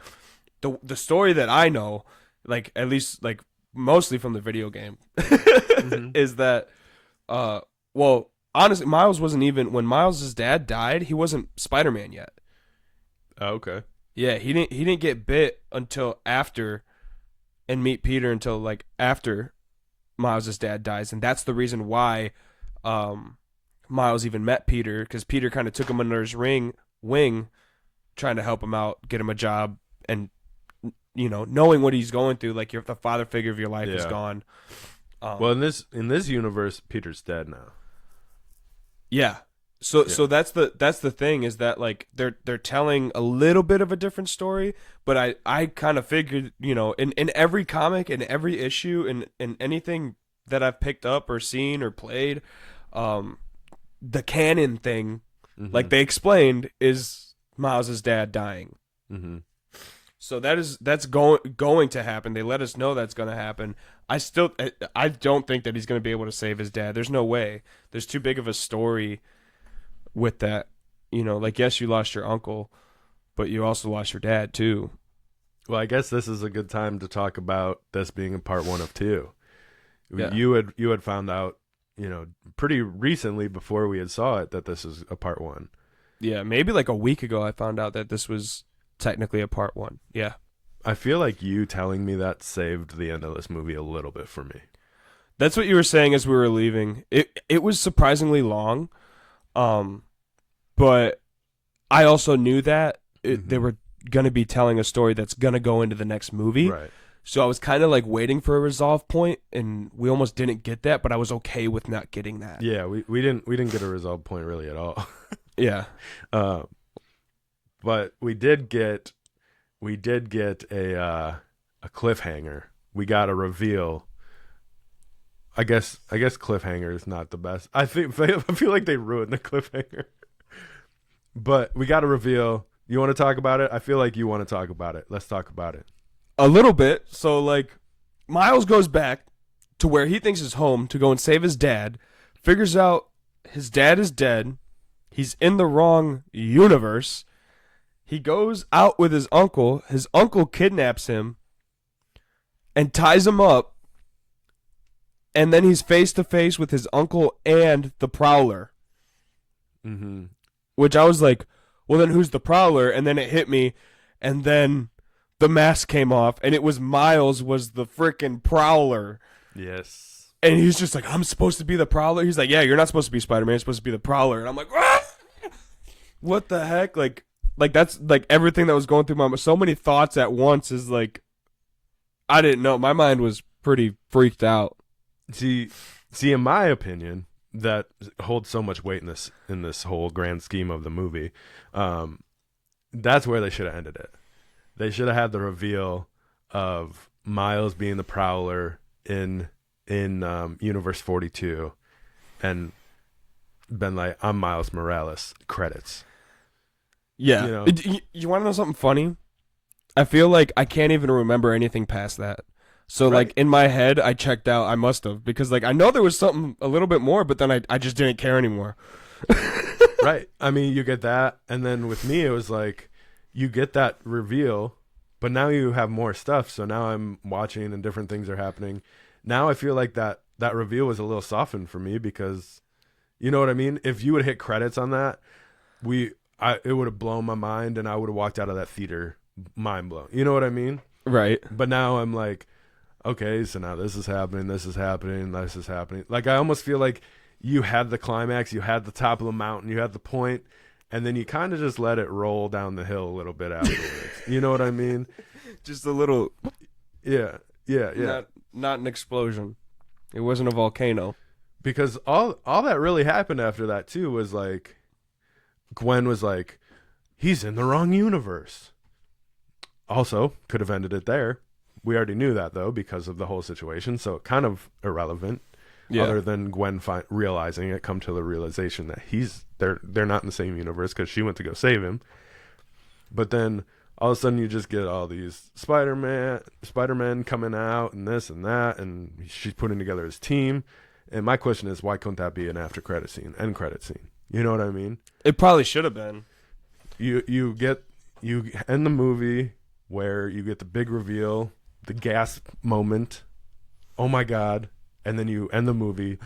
the story that I know, like at least like mostly from the video game, is that well, honestly, Miles wasn't even when Miles' dad died, he wasn't Spider-Man yet. Oh, okay. Yeah, he didn't get bit until after and meet Peter until like after Miles' dad dies, and that's the reason why Miles even met Peter, because Peter kind of took him under his wing, trying to help him out, get him a job, and you know, knowing what he's going through, like the father figure of your life is gone. Well, in this universe, Peter's dead now. Yeah. So that's the thing is that like they're telling a little bit of a different story, but I kind of figured, you know, in every comic, in every issue, in anything that I've picked up or seen or played, the canon thing, like they explained, is Miles' dad dying. Mm-hmm. So that's going to happen. They let us know that's going to happen. I don't think that he's going to be able to save his dad. There's no way. There's too big of a story with that. You know, like, yes, you lost your uncle, but you also lost your dad too. Well, I guess this is a good time to talk about this being a part 1 of 2. Yeah. You had found out, you know, pretty recently before we had saw it that this is a part 1. Yeah, maybe like a week ago I found out that this was technically a part 1. Yeah. I feel like you telling me that saved the end of this movie a little bit for me. That's what you were saying as we were leaving. It was surprisingly long, but I also knew that they were going to be telling a story that's going to go into the next movie. Right. So I was kind of like waiting for a resolve point, and we almost didn't get that, but I was okay with not getting that. Yeah, we didn't get a resolve point really at all. Yeah. But we did get a cliffhanger. We got a reveal. I guess cliffhanger is not the best. I feel like they ruined the cliffhanger. But we got a reveal. You want to talk about it? I feel like you want to talk about it. Let's talk about it. A little bit. So like Miles goes back to where he thinks is home to go and save his dad, figures out his dad is dead. He's in the wrong universe. He goes out with his uncle. His uncle kidnaps him and ties him up. And then he's face to face with his uncle and the Prowler. Mm-hmm. Which I was like, well, then who's the Prowler? And then it hit me. And then the mask came off. And it was Miles was the freaking Prowler. Yes. And he's just like, I'm supposed to be the Prowler? He's like, yeah, you're not supposed to be Spider-Man. You're supposed to be the Prowler. And I'm like, ah! What the heck? Like that's like everything that was going through my mind. So many thoughts at once is like, I didn't know. My mind was pretty freaked out. See, in my opinion, that holds so much weight in this whole grand scheme of the movie. That's where they should have ended it. They should have had the reveal of Miles being the Prowler in Universe 42, and been like, I'm Miles Morales. Credits. Yeah. You know? You want to know something funny? I feel like I can't even remember anything past that. So, right. like, in my head, I checked out. I must have. Because, like, I know there was something a little bit more, but then I just didn't care anymore. Right. I mean, you get that. And then with me, it was like, you get that reveal, But now you have more stuff, so now I'm watching and different things are happening. Now I feel like that reveal was a little softened for me because, you know what I mean? If you would hit credits on that, it would have blown my mind and I would have walked out of that theater mind blown. You know what I mean? Right. But now I'm like, okay, so now this is happening, this is happening, this is happening. Like I almost feel like you had the climax, you had the top of the mountain, you had the point, and then you kind of just let it roll down the hill a little bit afterwards. You know what I mean? Just a little. Yeah. Not an explosion. It wasn't a volcano. Because all that really happened after that too was like Gwen was like, he's in the wrong universe. Also, could have ended it there. We already knew that though because of the whole situation, so kind of irrelevant. Yeah. Other than Gwen realizing it, come to the realization that they're not in the same universe because she went to go save him. But then all of a sudden you just get all these Spider-Man coming out and this and that, and she's putting together his team. And my question is, why couldn't that be an end credit scene? You know what I mean? It probably should have been. You end the movie where you get the big reveal, the gasp moment. Oh my God. And then you end the movie.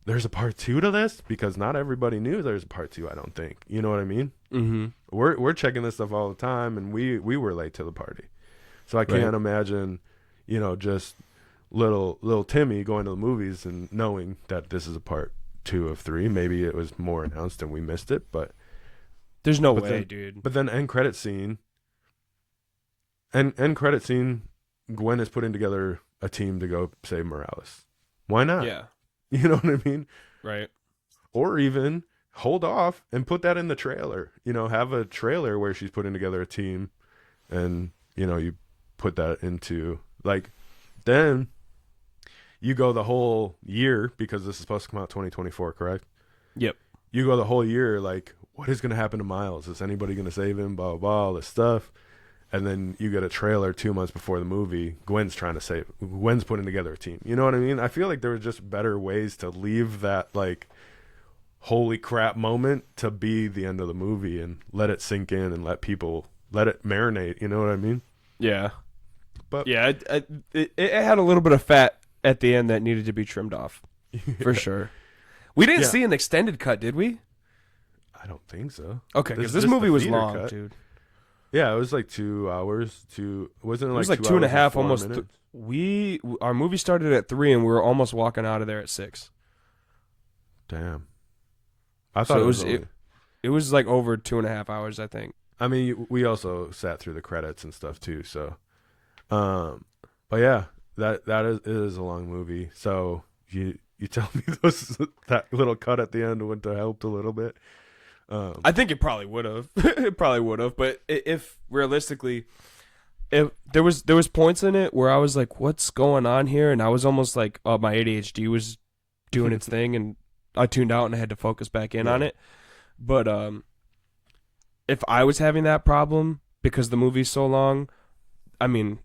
There's a part 2 to this because not everybody knew there's a part 2. I don't think. You know what I mean? Mm-hmm. We're checking this stuff all the time, and we were late to the party, so I can't imagine, just little Timmy going to the movies and knowing that this is a part 2 of 3. Maybe it was more announced and we missed it, but there's no way, dude. But then end credit scene. End credit scene. Gwen is putting together a team to go save Morales. Why not? Yeah. You know what I mean? Right. Or even hold off and put that in the trailer. Have a trailer where she's putting together a team and, you put that into, like, then you go the whole year because this is supposed to come out 2024, correct? Yep. You go the whole year, like, what is going to happen to Miles? Is anybody going to save him? Blah, blah, blah, all this stuff. And then you get a trailer 2 months before the movie. Gwen's putting together a team. You know what I mean? I feel like there were just better ways to leave that, like, holy crap moment to be the end of the movie and let it sink in and let it marinate. You know what I mean? Yeah. But yeah, it had a little bit of fat at the end that needed to be trimmed off. For sure. We didn't see an extended cut, did we? I don't think so. Okay, because this movie was long, cut. Dude. Yeah, it was like 2 hours. Wasn't it like, it was like 2.5, almost. Our movie started at 3, and we were almost walking out of there at 6. Damn. I thought it was like over 2.5 hours, I think. I mean, we also sat through the credits and stuff too. So, but yeah, it is a long movie. So you tell me that little cut at the end would have helped a little bit. I think it probably would have. It probably would have. But if realistically, if there was points in it where I was like, "What's going on here?" And I was almost like, "Oh, my ADHD was doing its thing," and I tuned out and I had to focus back in on it. But if I was having that problem because the movie's so long, I mean,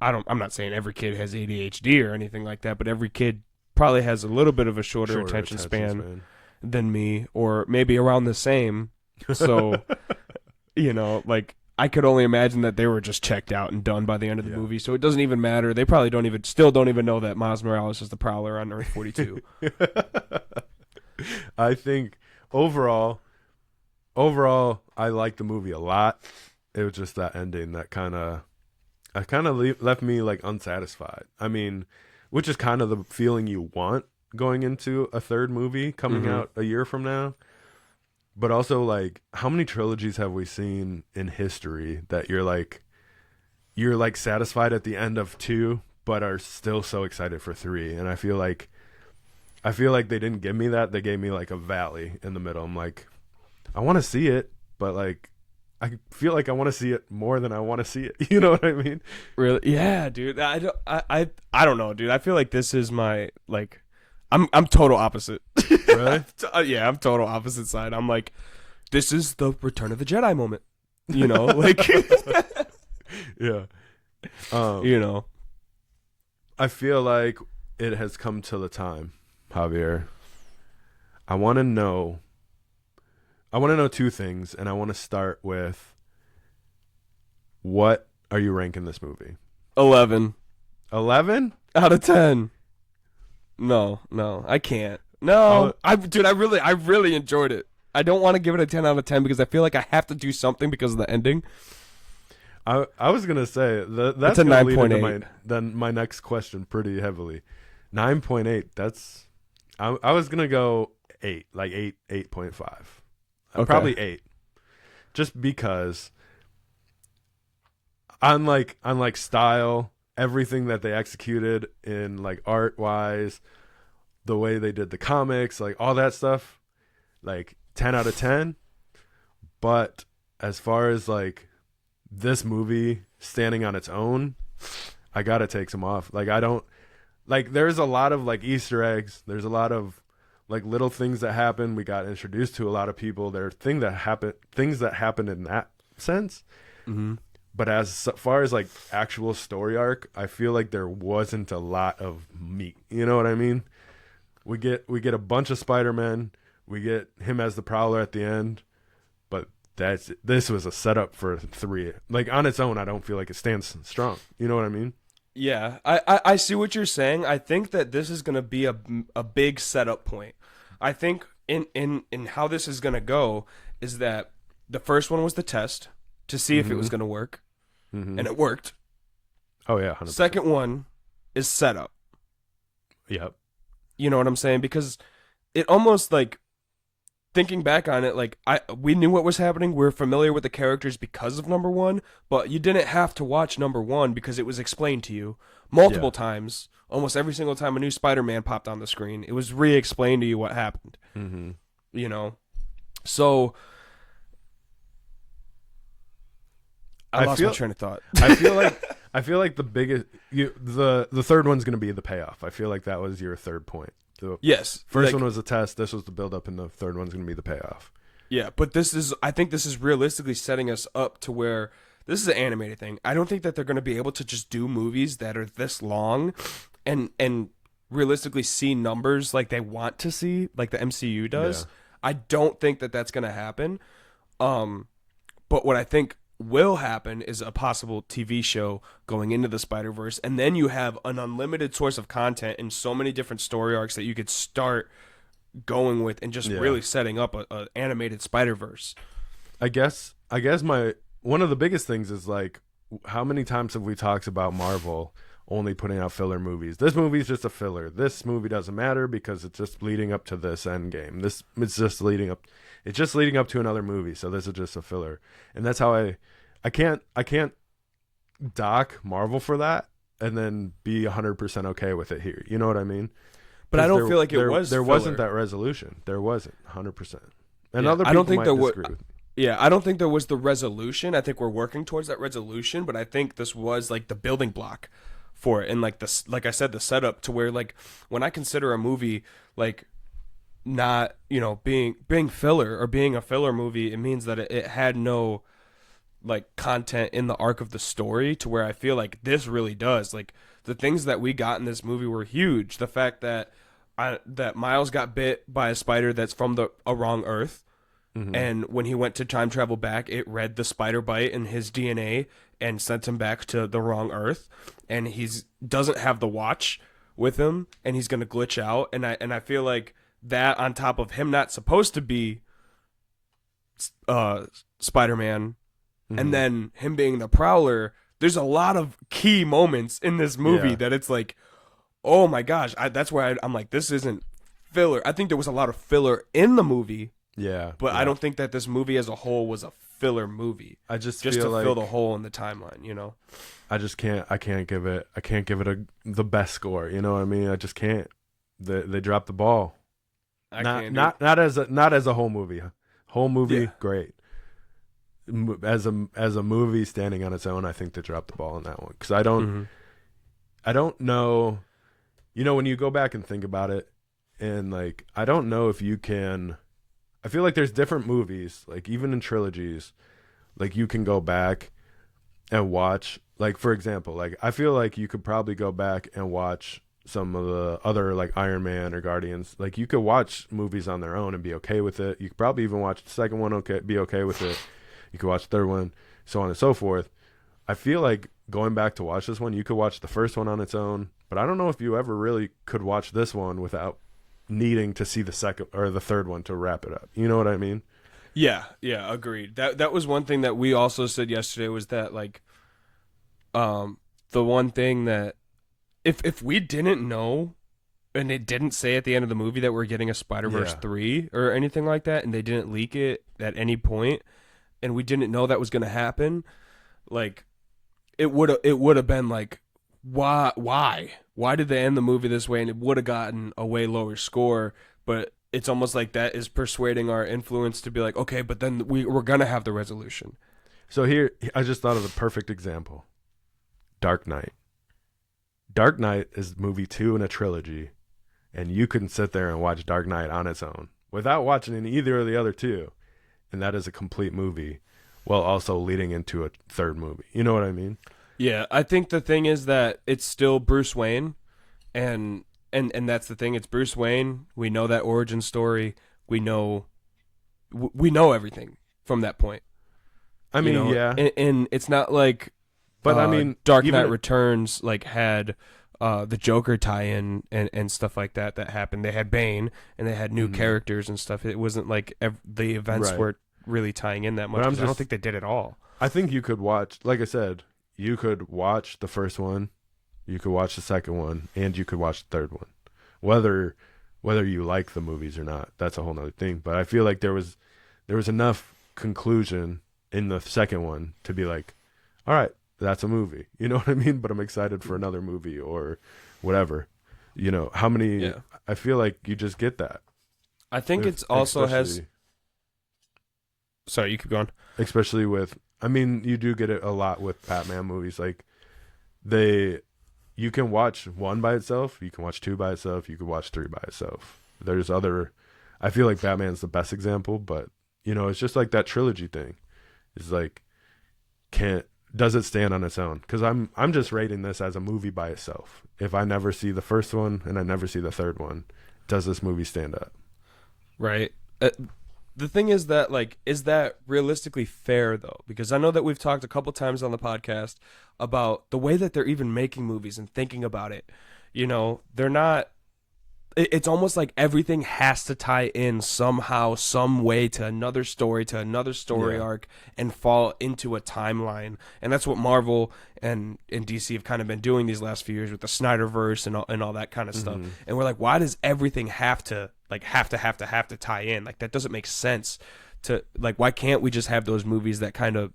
I'm not saying every kid has ADHD or anything like that, but every kid probably has a little bit of a shorter attention span than me, or maybe around the same. So, like, I could only imagine that they were just checked out and done by the end of the movie. So it doesn't even matter. They probably don't even know that Miles Morales is the Prowler on Earth 42. I think overall, I liked the movie a lot. It was just that ending that kind of left me like unsatisfied. I mean, which is kind of the feeling you want going into a third movie coming out a year from now. But also, like, how many trilogies have we seen in history that you're like satisfied at the end of 2, but are still so excited for 3? And I feel like they didn't give me that. They gave me like a valley in the middle. I'm like, I want to see it, but like, I feel like I want to see it more than I want to see it. You know what I mean? Really? Yeah, dude. I don't know, dude. I feel like this is my, like, I'm total opposite. Really? Yeah, I'm total opposite side. I'm like, this is the Return of the Jedi moment. Like, yeah. I feel like it has come to the time, Javier. I want to know 2 things, and I want to start with what are you ranking this movie? 11 11 out of 10. No, I can't. No, I really enjoyed it. I don't want to give it a 10 out of 10 because I feel like I have to do something because of the ending. I was gonna say that's a gonna lead 9.8. into my next question pretty heavily. 9.8. That's I was gonna go 8, like 8.5. Okay. Probably 8, just because unlike style, everything that they executed in like art wise, the way they did the comics, like all that stuff, like 10 out of 10. But as far as like this movie standing on its own, I gotta take some off. Like I don't like. There's a lot of like Easter eggs. There's a lot of like little things that happen. We got introduced to a lot of people. There are things that happen in that sense. Mm-hmm. But as far as like actual story arc, I feel like there wasn't a lot of meat. You know what I mean? We get a bunch of Spider-Man. We get him as the Prowler at the end. But this was a setup for 3. Like on its own, I don't feel like it stands strong. You know what I mean? Yeah, I see what you're saying. I think that this is going to be a big setup point. I think in how this is going to go is that the first one was the test to see if it was going to work, and it worked. Oh yeah, 100%. Second one is setup. Yep. You know what I'm saying? Because it almost like, thinking back on it, like we knew what was happening. We're familiar with the characters because of number 1, but you didn't have to watch number 1 because it was explained to you multiple times. Almost every single time a new Spider-Man popped on the screen, it was re-explained to you what happened. Mm-hmm. You know, so I lost my train of thought. I feel like the biggest the third one's going to be the payoff. I feel like that was your third point. Yes. First one was a test. This was the build up, and the third one's going to be the payoff. Yeah, but I think this is realistically setting us up to where this is an animated thing. I don't think that they're going to be able to just do movies that are this long and realistically see numbers like they want to see, like the MCU does. Yeah. I don't think that that's going to happen. But what I think will happen is a possible TV show going into the Spider-Verse, and then you have an unlimited source of content and so many different story arcs that you could start going with and just really setting up a animated Spider-Verse. I guess my one of the biggest things is like, how many times have we talked about Marvel only putting out filler movies? This movie's just a filler. This movie doesn't matter because it's just leading up to this end game. It's just leading up to another movie, so this is just a filler. And that's how I can't dock Marvel for that and then be 100% okay with it here. You know what I mean? But I don't feel like there wasn't that resolution. There wasn't 100%. And other people I don't think might disagree with me. Yeah, I don't think there was the resolution. I think we're working towards that resolution, but I think this was like the building block for it, and like like I said, the setup to where, like, when I consider a movie like not, being filler or being a filler movie, it means that it had no like content in the arc of the story, to where I feel like this really does. Like, the things that we got in this movie were huge. The fact that that Miles got bit by a spider that's from a wrong Earth. Mm-hmm. And when he went to time travel back, it read the spider bite in his DNA and sent him back to the wrong Earth. And doesn't have the watch with him, and he's gonna glitch out. And I feel like that, on top of him not supposed to be Spider-Man, mm-hmm. and then him being the Prowler, there's a lot of key moments in this movie that it's like, oh my gosh, that's where I'm like, this isn't filler. I think there was a lot of filler in the movie. Yeah, but I don't think that this movie as a whole was a filler movie. I just feel to like fill the hole in the timeline, I just can't. I can't give it the best score. You know what I mean? I just can't. They dropped the ball. Not as a whole movie. Whole movie, great. As a movie standing on its own, I think they dropped the ball on that one, because I don't know. When you go back and think about it, and like, I don't know if you can. I feel like there's different movies, like even in trilogies, like you can go back and watch, like, for example, like I feel like you could probably go back and watch some of the other, like, Iron Man or Guardians. Like, you could watch movies on their own and be okay with it. You could probably even watch the second one, be okay with it. You could watch the third one, so on and so forth. I feel like going back to watch this one, you could watch the first one on its own, but I don't know if you ever really could watch this one without needing to see the second or the third one to wrap it up. You know what I mean? Yeah, yeah, agreed. That was one thing that we also said yesterday was that like the one thing that if we didn't know and it didn't say at the end of the movie that we're getting a Spider-Verse Yeah. 3 or anything like that and they didn't leak it at any point and we didn't know that was going to happen, like it would have been like why did they end the movie this way, and it would have gotten a way lower score, but it's almost like that is persuading our influence to be like, okay, but then we're gonna have the resolution. So here, I just thought of the perfect example. Dark Knight. Dark Knight is movie 2 in a trilogy, and you can sit there and watch Dark Knight on its own without watching either of the other two, and that is a complete movie, while also leading into a third movie. You know what I mean? Yeah, I think the thing is that it's still Bruce Wayne, and that's the thing. It's Bruce Wayne. We know that origin story. We know everything from that point. I mean, yeah, and it's not like, but I mean, Dark even Knight Returns like had the Joker tie-in and stuff like that happened. They had Bane and they had new characters and stuff. It wasn't like the events Right. were really tying in that much. But 'Cause I don't think they did at all. I think you could watch, like I said, you could watch the first one, you could watch the second one, and you could watch the third one. Whether you like the movies or not, that's a whole nother thing. But I feel like there was enough conclusion in the second one to be like, all right, that's a movie. You know what I mean? But I'm excited for another movie or whatever. You know, how many Yeah. I feel like you just get that. I think With- it's also has. especially- Sorry, you keep going. especially with, I mean, you do get it a lot with Batman movies. Like you can watch one by itself, you can watch two by itself, you can watch three by itself. There's other, I feel like Batman's the best example, but you know, it's just like that trilogy thing. It's like, does it stand on its own? Because I'm just rating this as a movie by itself. If I never see the first one and I never see the third one, does this movie stand up? Right. The thing is that, like, is that realistically fair, though? Because I know that we've talked a couple times on the podcast about the way that they're even making movies and thinking about it. You know, they're not. It's almost like everything has to tie in somehow, some way to another story Yeah. arc, and fall into a timeline. And that's what Marvel and DC have kind of been doing these last few years with the Spiderverse and all that kind of stuff. And we're like, why does everything have to tie in? Like, that doesn't make sense. To like, why can't we just have those movies that kind of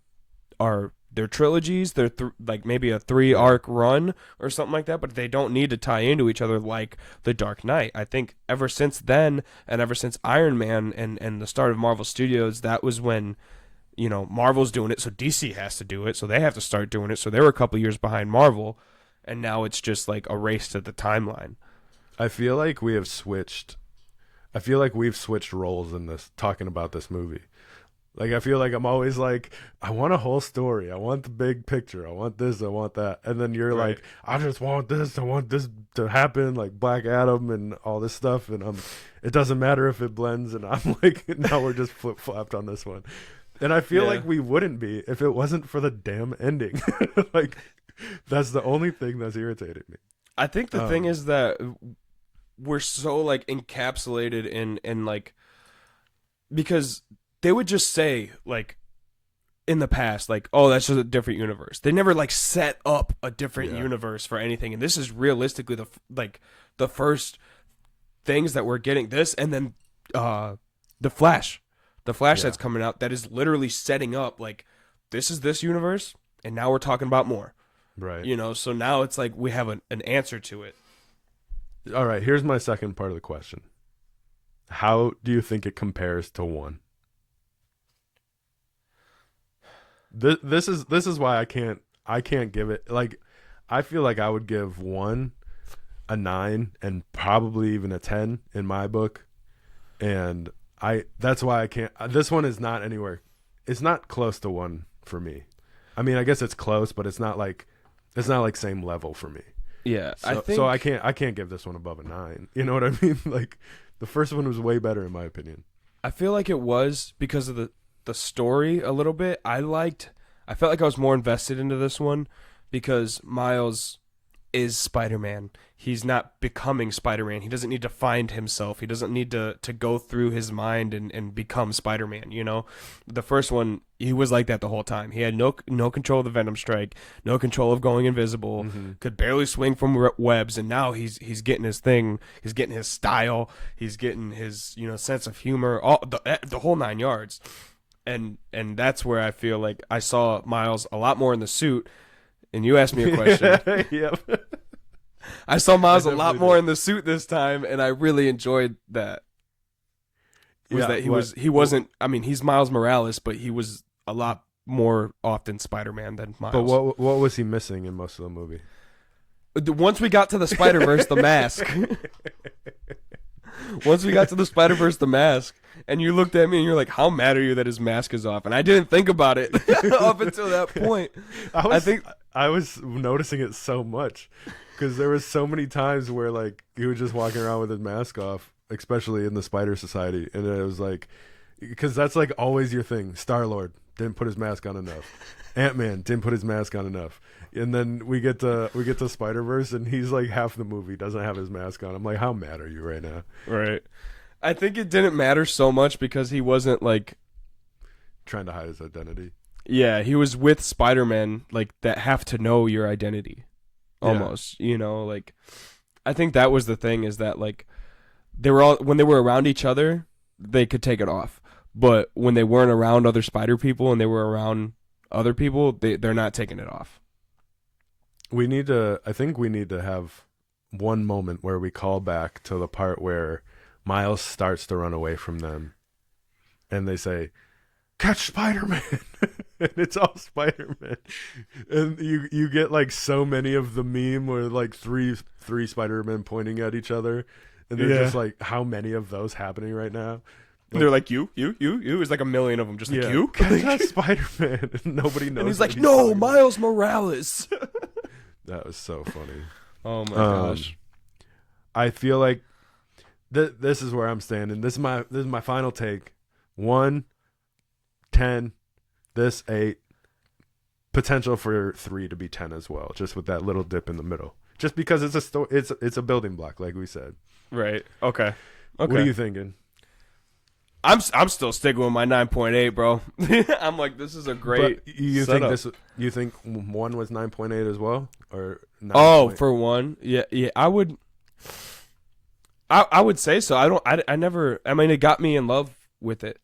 are they're trilogies, they're like maybe a 3-arc run or something like that, but they don't need to tie into each other like The Dark Knight. I think ever since then, and ever since Iron Man and the start of Marvel Studios, that was when, you know, Marvel's doing it, so DC has to do it, so they have to start doing it. So they were a couple years behind Marvel, and now it's just like a race to the timeline. I feel like we have switched. I feel like we've switched roles in this, talking about this movie. Like, I feel like I'm always like, I want a whole story. I want the big picture. I want this. I want that. And then you're Right. like, I just want this. I want this to happen, like Black Adam and all this stuff. And it doesn't matter if it blends. And I'm like, now we're just flip flopped on this one. And I feel Yeah. like we wouldn't be if it wasn't for the damn ending. Like, that's the only thing that's irritated me. I think the thing is that we're so like encapsulated in like, because they would just say like in the past like, oh, that's just a different universe. They never like set up a different Yeah. universe for anything, and this is realistically the first things that we're getting. This and then the Flash Yeah. that's coming out, that is literally setting up like, this is this universe and now we're talking about more, Right. you know. So now it's like we have an answer to it. All right, here's my second part of the question. How do you think it compares to one? This is why I can't give it, like, I feel like I would give one a 9 and probably even a 10 in my book. And that's why I can't, this one is not anywhere. It's not close to one for me. I mean, I guess it's close, but it's not like same level for me. Yeah, So I can't give this one above a 9. You know what I mean? Like, the first one was way better in my opinion. I feel like it was because of the story a little bit. I liked I felt like I was more invested into this one because Miles is Spider-Man. He's not becoming Spider-Man. He doesn't need to find himself. He doesn't need to go through his mind and become Spider-Man, you know? The first one, he was like that the whole time. He had no control of the Venom strike, no control of going invisible, could barely swing from webs, and now he's getting his thing. He's getting his style. He's getting his, sense of humor, all the whole 9 yards. And that's where I feel like I saw Miles a lot more in the suit. And you asked me a question. Yep. I saw Miles a lot more in the suit this time, and I really enjoyed that. He wasn't. I mean, he's Miles Morales, but he was a lot more often Spider-Man than Miles. But what was he missing in most of the movie? Once we got to the Spiderverse, the mask. Once we got to the Spiderverse, the mask, and you looked at me and you're like, "How mad are you that his mask is off?" And I didn't think about it up until that point. I was noticing it so much because there was so many times where like he was just walking around with his mask off, especially in the Spider Society, and it was like, because that's like always your thing. Star-Lord didn't put his mask on enough. Ant-Man didn't put his mask on enough. And then we get to Spider-Verse, and he's like half the movie doesn't have his mask on. I'm like, how mad are you right now? Right. I think it didn't matter so much because he wasn't like trying to hide his identity. Yeah, he was with Spider-Man like that have to know your identity. Almost, like I think that was the thing is that like they were all when they were around each other, they could take it off. But when they weren't around other spider people and they were around other people, they're not taking it off. I think we need to have one moment where we call back to the part where Miles starts to run away from them and they say, "Catch Spider-Man." And it's all Spider-Man. And you get like so many of the meme where like three Spider-Men pointing at each other. And they're just like, how many of those happening right now? Like, they're like, you. It's like a million of them just like, you? Catch Spider-Man. And nobody knows. And he's like, no, Miles Morales. That was so funny. Oh my gosh. I feel like this is where I'm standing. This is my final take. 1, 10, this 8. Potential for 3 to be 10 as well, just with that little dip in the middle. Just because it's a building block, like we said. Right. Okay. What are you thinking? I'm still sticking with my 9.8, bro. I'm like, this is a great. But you setup. You think 1 was 9.8 as well, or 9. Oh, for 1, yeah. I would say so. I never. I mean, it got me in love with it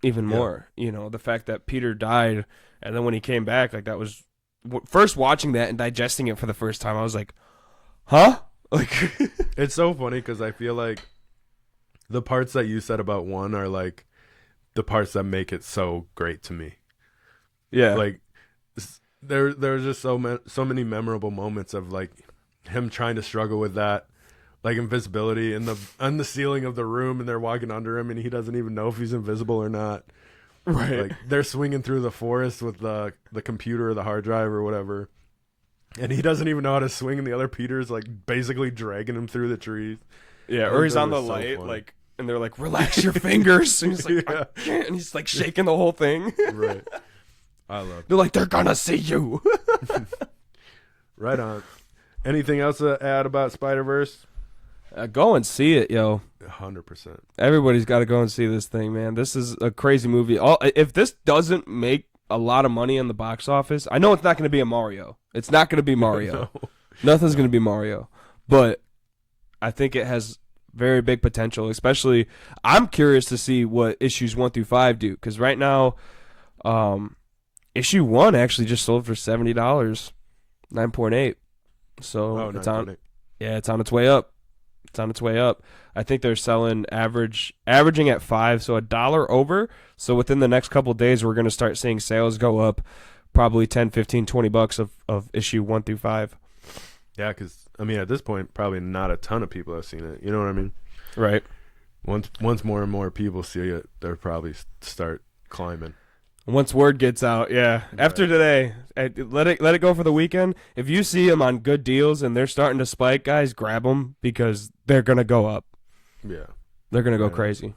even more. The fact that Peter died, and then when he came back, like that was first watching that and digesting it for the first time. I was like, huh? Like, it's so funny because I feel like the parts that you said about 1 are like the parts that make it so great to me. Yeah, like there's just so many memorable moments of like him trying to struggle with that, like invisibility on the ceiling of the room, and they're walking under him, and he doesn't even know if he's invisible or not. Right, like they're swinging through the forest with the computer or the hard drive or whatever. And he doesn't even know how to swing, and the other Peter's like basically dragging him through the trees. Yeah, or he's on the light, like, and they're like, "Relax your fingers." And he's like, "I can't," and he's like shaking the whole thing. Right. I love. They're like, "They're gonna see you." Right on. Anything else to add about Spider-Verse? Go and see it, yo. 100%. Everybody's got to go and see this thing, man. This is a crazy movie. If this doesn't make a lot of money in the box office, I know it's not going to be a Mario. It's not going to be Mario. No. Nothing's going to be Mario. But I think it has very big potential, especially I'm curious to see what issues 1 through 5 do, because right now issue 1 actually just sold for $70, 9.8. So it's on. Yeah, it's on its way up. It's on its way up. I think they're selling averaging at $5, so $1 over. So within the next couple of days, we're going to start seeing sales go up, probably 10, 15, 20 bucks of issue 1 through 5. Yeah, because I mean, at this point, probably not a ton of people have seen it. You know what I mean? Right. Once more and more people see it, they'll probably start climbing. Once word gets out, yeah. Right. After today, let it go for the weekend. If you see them on good deals and they're starting to spike, guys, grab them because they're gonna go up. Yeah, they're gonna go crazy.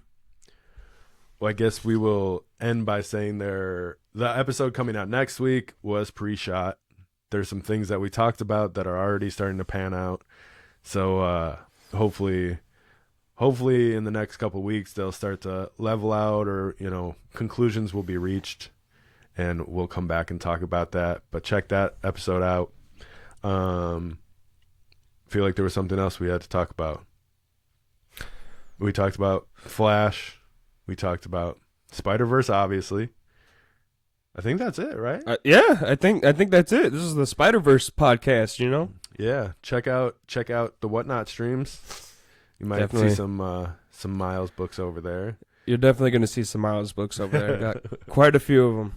Well, I guess we will end by saying the episode coming out next week was pre-shot. There's some things that we talked about that are already starting to pan out. So hopefully in the next couple of weeks they'll start to level out, or conclusions will be reached, and we'll come back and talk about that. But check that episode out. Feel like there was something else we had to talk about. We talked about Flash. We talked about Spiderverse, obviously. I think that's it, right? Yeah, I think that's it. This is the Spiderverse podcast, Yeah, check out the Whatnot streams. You might Definitely. see some Miles books over there. You're definitely going to see some Miles books over there. Got quite a few of them.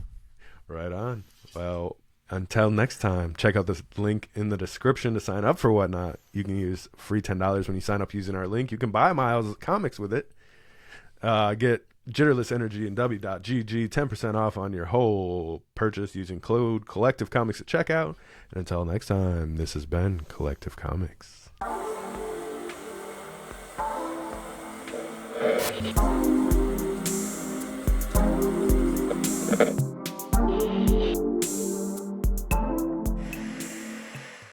Right on. Well, until next time, check out this link in the description to sign up for Whatnot. You can use free $10 when you sign up using our link. You can buy Miles comics with it. Get Jitterless Energy and Dubby.gg 10% off on your whole purchase using code Collective Comics at checkout. And until next time, this has been Collective Comics.